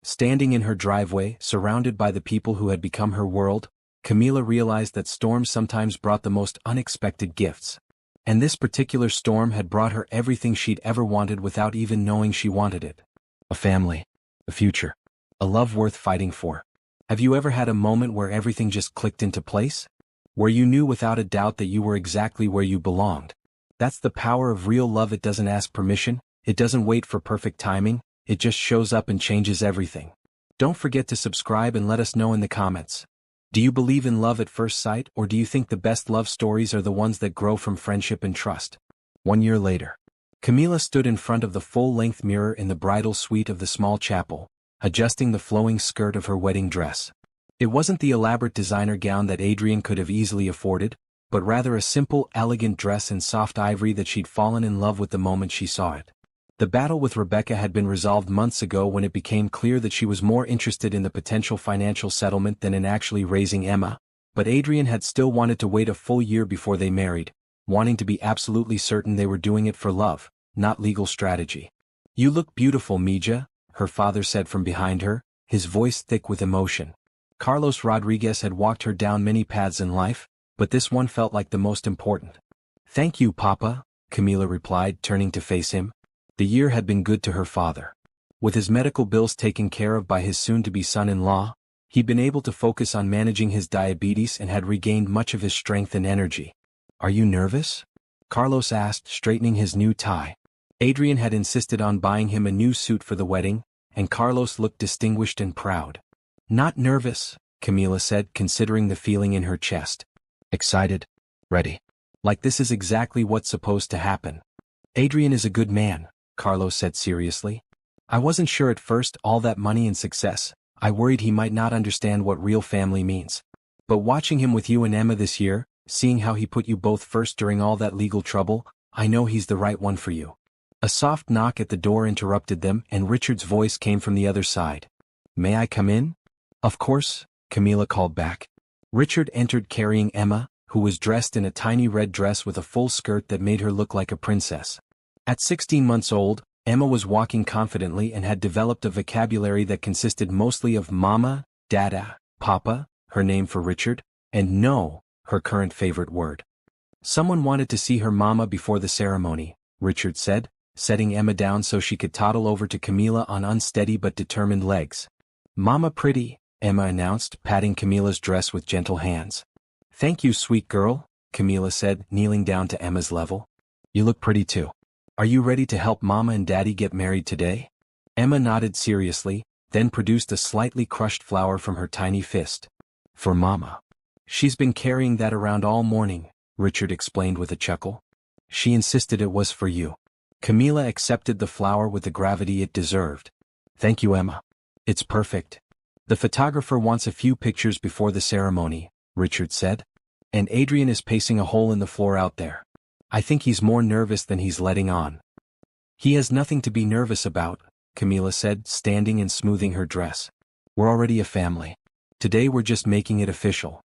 Standing in her driveway, surrounded by the people who had become her world, Camila realized that storms sometimes brought the most unexpected gifts. And this particular storm had brought her everything she'd ever wanted without even knowing she wanted it. A family. A future. A love worth fighting for. Have you ever had a moment where everything just clicked into place? Where you knew without a doubt that you were exactly where you belonged? That's the power of real love. It doesn't ask permission. It doesn't wait for perfect timing, it just shows up and changes everything. Don't forget to subscribe and let us know in the comments. Do you believe in love at first sight, or do you think the best love stories are the ones that grow from friendship and trust? 1 year later. Camila stood in front of the full-length mirror in the bridal suite of the small chapel, adjusting the flowing skirt of her wedding dress. It wasn't the elaborate designer gown that Adrian could have easily afforded, but rather a simple, elegant dress in soft ivory that she'd fallen in love with the moment she saw it. The battle with Rebecca had been resolved months ago when it became clear that she was more interested in the potential financial settlement than in actually raising Emma, but Adrian had still wanted to wait a full year before they married, wanting to be absolutely certain they were doing it for love, not legal strategy. You look beautiful, Mija, her father said from behind her, his voice thick with emotion. Carlos Rodriguez had walked her down many paths in life, but this one felt like the most important. Thank you, Papa, Camila replied, turning to face him. The year had been good to her father. With his medical bills taken care of by his soon-to-be son-in-law, he'd been able to focus on managing his diabetes and had regained much of his strength and energy. Are you nervous? Carlos asked, straightening his new tie. Adrian had insisted on buying him a new suit for the wedding, and Carlos looked distinguished and proud. Not nervous, Camila said, considering the feeling in her chest. Excited. Ready. Like this is exactly what's supposed to happen. Adrian is a good man, Carlos said seriously. I wasn't sure at first, all that money and success, I worried he might not understand what real family means. But watching him with you and Emma this year, seeing how he put you both first during all that legal trouble, I know he's the right one for you. A soft knock at the door interrupted them, and Richard's voice came from the other side. May I come in? Of course, Camila called back. Richard entered carrying Emma, who was dressed in a tiny red dress with a full skirt that made her look like a princess. At 16 months old, Emma was walking confidently and had developed a vocabulary that consisted mostly of Mama, Dada, Papa, her name for Richard, and No, her current favorite word. Someone wanted to see her mama before the ceremony, Richard said, setting Emma down so she could toddle over to Camila on unsteady but determined legs. Mama pretty, Emma announced, patting Camila's dress with gentle hands. Thank you, sweet girl, Camila said, kneeling down to Emma's level. You look pretty too. Are you ready to help Mama and Daddy get married today? Emma nodded seriously, then produced a slightly crushed flower from her tiny fist. For Mama. She's been carrying that around all morning, Richard explained with a chuckle. She insisted it was for you. Camila accepted the flower with the gravity it deserved. Thank you, Emma. It's perfect. The photographer wants a few pictures before the ceremony, Richard said. And Adrian is pacing a hole in the floor out there. I think he's more nervous than he's letting on. He has nothing to be nervous about, Camila said, standing and smoothing her dress. We're already a family. Today we're just making it official.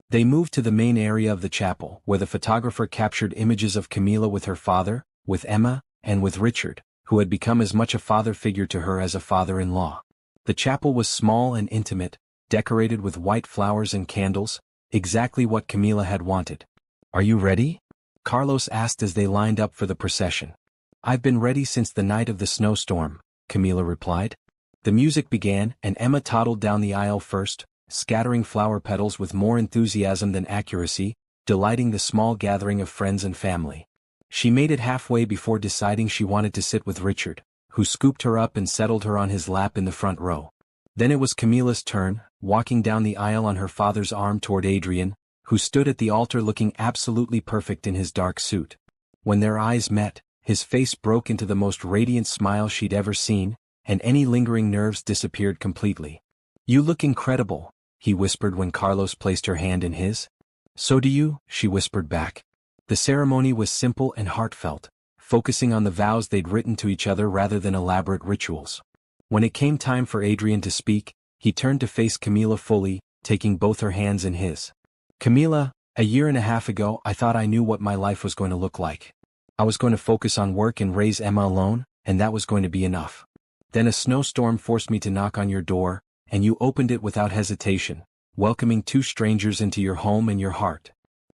They moved to the main area of the chapel, where the photographer captured images of Camila with her father, with Emma, and with Richard, who had become as much a father figure to her as a father-in-law. The chapel was small and intimate, decorated with white flowers and candles, exactly what Camila had wanted. Are you ready? Carlos asked as they lined up for the procession. I've been ready since the night of the snowstorm, Camila replied. The music began, and Emma toddled down the aisle first, scattering flower petals with more enthusiasm than accuracy, delighting the small gathering of friends and family. She made it halfway before deciding she wanted to sit with Richard, who scooped her up and settled her on his lap in the front row. Then it was Camila's turn, walking down the aisle on her father's arm toward Adrian, who stood at the altar looking absolutely perfect in his dark suit. When their eyes met, his face broke into the most radiant smile she'd ever seen, and any lingering nerves disappeared completely. You look incredible, he whispered when Carlos placed her hand in his. So do you, she whispered back. The ceremony was simple and heartfelt, focusing on the vows they'd written to each other rather than elaborate rituals. When it came time for Adrian to speak, he turned to face Camila fully, taking both her hands in his. Camila, a year and a half ago I thought I knew what my life was going to look like. I was going to focus on work and raise Emma alone, and that was going to be enough. Then a snowstorm forced me to knock on your door, and you opened it without hesitation, welcoming two strangers into your home and your heart.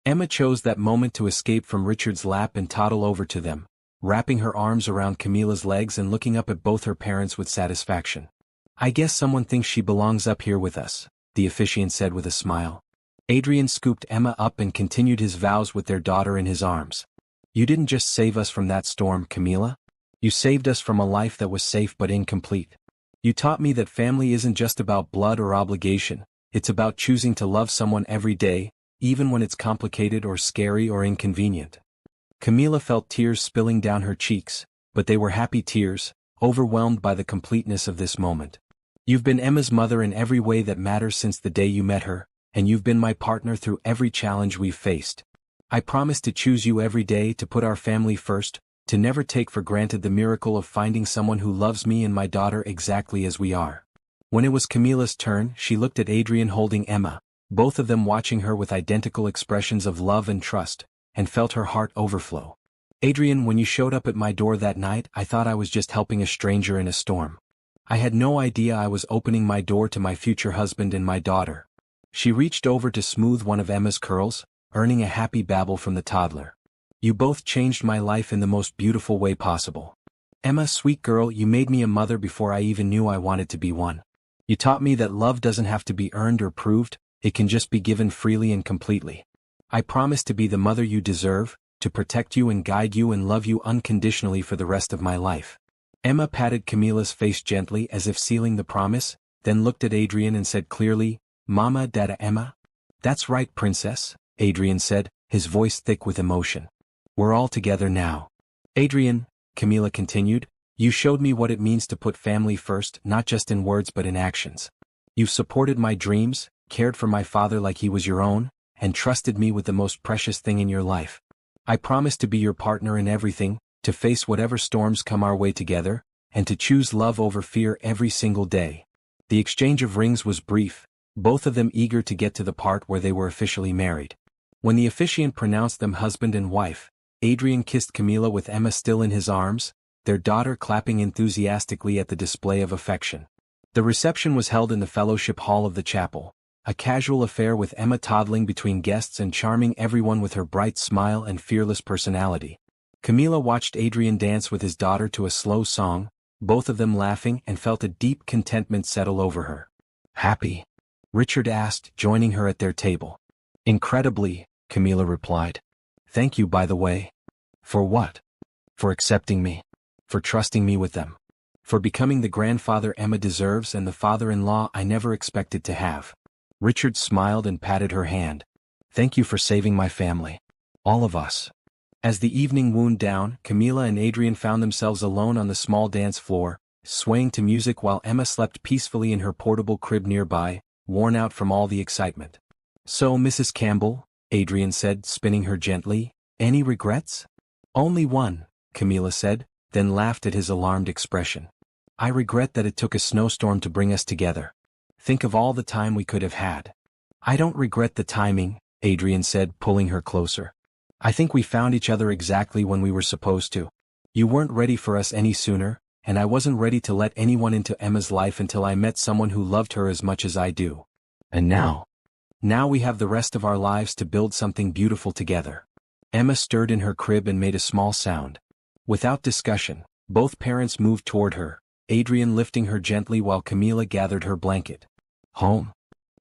Emma chose that moment to escape from Richard's lap and toddle over to them, wrapping her arms around Camila's legs and looking up at both her parents with satisfaction. I guess someone thinks she belongs up here with us, the officiant said with a smile. Adrian scooped Emma up and continued his vows with their daughter in his arms. You didn't just save us from that storm, Camila. You saved us from a life that was safe but incomplete. You taught me that family isn't just about blood or obligation, it's about choosing to love someone every day, even when it's complicated or scary or inconvenient. Camila felt tears spilling down her cheeks, but they were happy tears, overwhelmed by the completeness of this moment. You've been Emma's mother in every way that matters since the day you met her, and you've been my partner through every challenge we've faced. I promise to choose you every day, to put our family first, to never take for granted the miracle of finding someone who loves me and my daughter exactly as we are. When it was Camila's turn, she looked at Adrian holding Emma, both of them watching her with identical expressions of love and trust, and felt her heart overflow. Adrian, when you showed up at my door that night, I thought I was just helping a stranger in a storm. I had no idea I was opening my door to my future husband and my daughter. She reached over to smooth one of Emma's curls, earning a happy babble from the toddler. You both changed my life in the most beautiful way possible. Emma, sweet girl, you made me a mother before I even knew I wanted to be one. You taught me that love doesn't have to be earned or proved, it can just be given freely and completely. I promise to be the mother you deserve, to protect you and guide you and love you unconditionally for the rest of my life. Emma patted Camila's face gently as if sealing the promise, then looked at Adrian and said clearly, Mama, Dada, Emma? That's right, princess, Adrian said, his voice thick with emotion. We're all together now. Adrian, Camila continued, you showed me what it means to put family first, not just in words but in actions. You've supported my dreams, cared for my father like he was your own, and trusted me with the most precious thing in your life. I promise to be your partner in everything, to face whatever storms come our way together, and to choose love over fear every single day. The exchange of rings was brief, both of them eager to get to the part where they were officially married. When the officiant pronounced them husband and wife, Adrian kissed Camila with Emma still in his arms, their daughter clapping enthusiastically at the display of affection. The reception was held in the fellowship hall of the chapel, a casual affair with Emma toddling between guests and charming everyone with her bright smile and fearless personality. Camila watched Adrian dance with his daughter to a slow song, both of them laughing, and felt a deep contentment settle over her. Happy? Richard asked, joining her at their table. Incredibly, Camila replied. Thank you, by the way. For what? For accepting me. For trusting me with them. For becoming the grandfather Emma deserves and the father-in-law I never expected to have. Richard smiled and patted her hand. Thank you for saving my family. All of us. As the evening wound down, Camila and Adrian found themselves alone on the small dance floor, swaying to music while Emma slept peacefully in her portable crib nearby, worn out from all the excitement. So, Mrs. Campbell, Adrian said, spinning her gently, any regrets? Only one, Camila said, then laughed at his alarmed expression. I regret that it took a snowstorm to bring us together. Think of all the time we could have had. I don't regret the timing, Adrian said, pulling her closer. I think we found each other exactly when we were supposed to. You weren't ready for us any sooner, and I wasn't ready to let anyone into Emma's life until I met someone who loved her as much as I do. And now we have the rest of our lives to build something beautiful together. Emma stirred in her crib and made a small sound. Without discussion, both parents moved toward her, Adrian lifting her gently while Camila gathered her blanket. Home?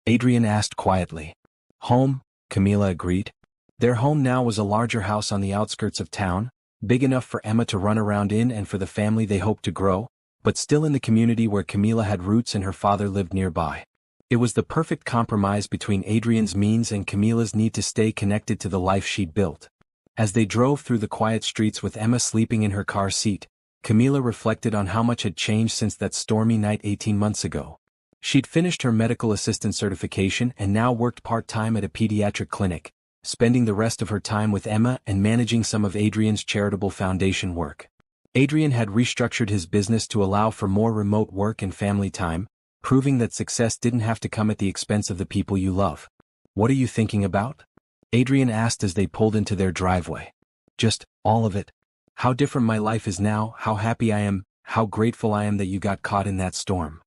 Adrian asked quietly. Home, Camila agreed. Their home now was a larger house on the outskirts of town, big enough for Emma to run around in and for the family they hoped to grow, but still in the community where Camila had roots and her father lived nearby. It was the perfect compromise between Adrian's means and Camila's need to stay connected to the life she'd built. As they drove through the quiet streets with Emma sleeping in her car seat, Camila reflected on how much had changed since that stormy night 18 months ago. She'd finished her medical assistant certification and now worked part-time at a pediatric clinic, spending the rest of her time with Emma and managing some of Adrian's charitable foundation work. Adrian had restructured his business to allow for more remote work and family time, proving that success didn't have to come at the expense of the people you love. What are you thinking about? Adrian asked as they pulled into their driveway. Just, all of it. How different my life is now, how happy I am, how grateful I am that you got caught in that storm.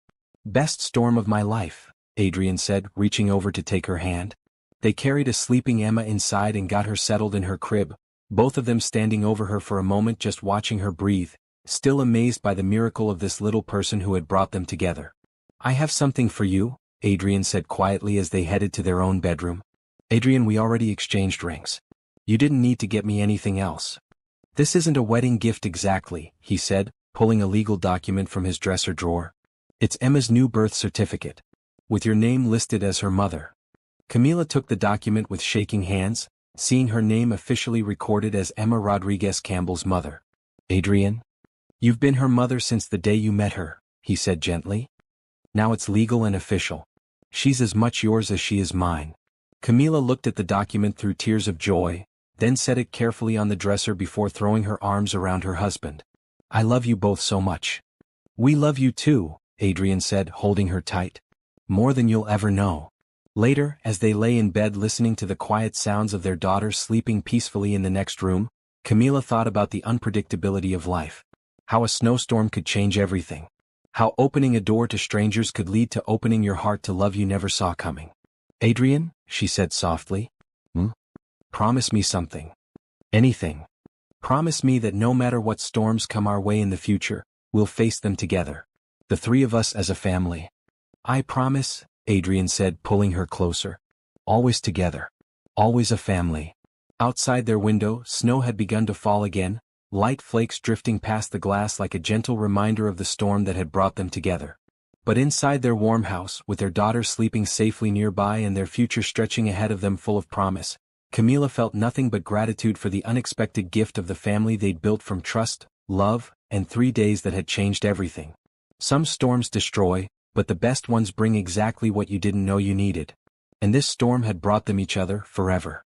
Best storm of my life, Adrian said, reaching over to take her hand. They carried a sleeping Emma inside and got her settled in her crib, both of them standing over her for a moment just watching her breathe, still amazed by the miracle of this little person who had brought them together. I have something for you, Adrian said quietly as they headed to their own bedroom. Adrian, we already exchanged rings. You didn't need to get me anything else. This isn't a wedding gift exactly, he said, pulling a legal document from his dresser drawer. It's Emma's new birth certificate, with your name listed as her mother. Camila took the document with shaking hands, seeing her name officially recorded as Emma Rodriguez Campbell's mother. Adrian? You've been her mother since the day you met her, he said gently. Now it's legal and official. She's as much yours as she is mine. Camila looked at the document through tears of joy, then set it carefully on the dresser before throwing her arms around her husband. I love you both so much. We love you too, Adrian said, holding her tight. More than you'll ever know. Later, as they lay in bed listening to the quiet sounds of their daughter sleeping peacefully in the next room, Camila thought about the unpredictability of life. How a snowstorm could change everything. How opening a door to strangers could lead to opening your heart to love you never saw coming. Adrian, she said softly. Promise me something. Anything. Promise me that no matter what storms come our way in the future, we'll face them together. The three of us as a family. I promise, Adrian said, pulling her closer. Always together. Always a family. Outside their window, snow had begun to fall again, light flakes drifting past the glass like a gentle reminder of the storm that had brought them together. But inside their warm house, with their daughter sleeping safely nearby and their future stretching ahead of them full of promise, Camila felt nothing but gratitude for the unexpected gift of the family they'd built from trust, love, and 3 days that had changed everything. Some storms destroy, but the best ones bring exactly what you didn't know you needed. And this storm had brought them each other forever.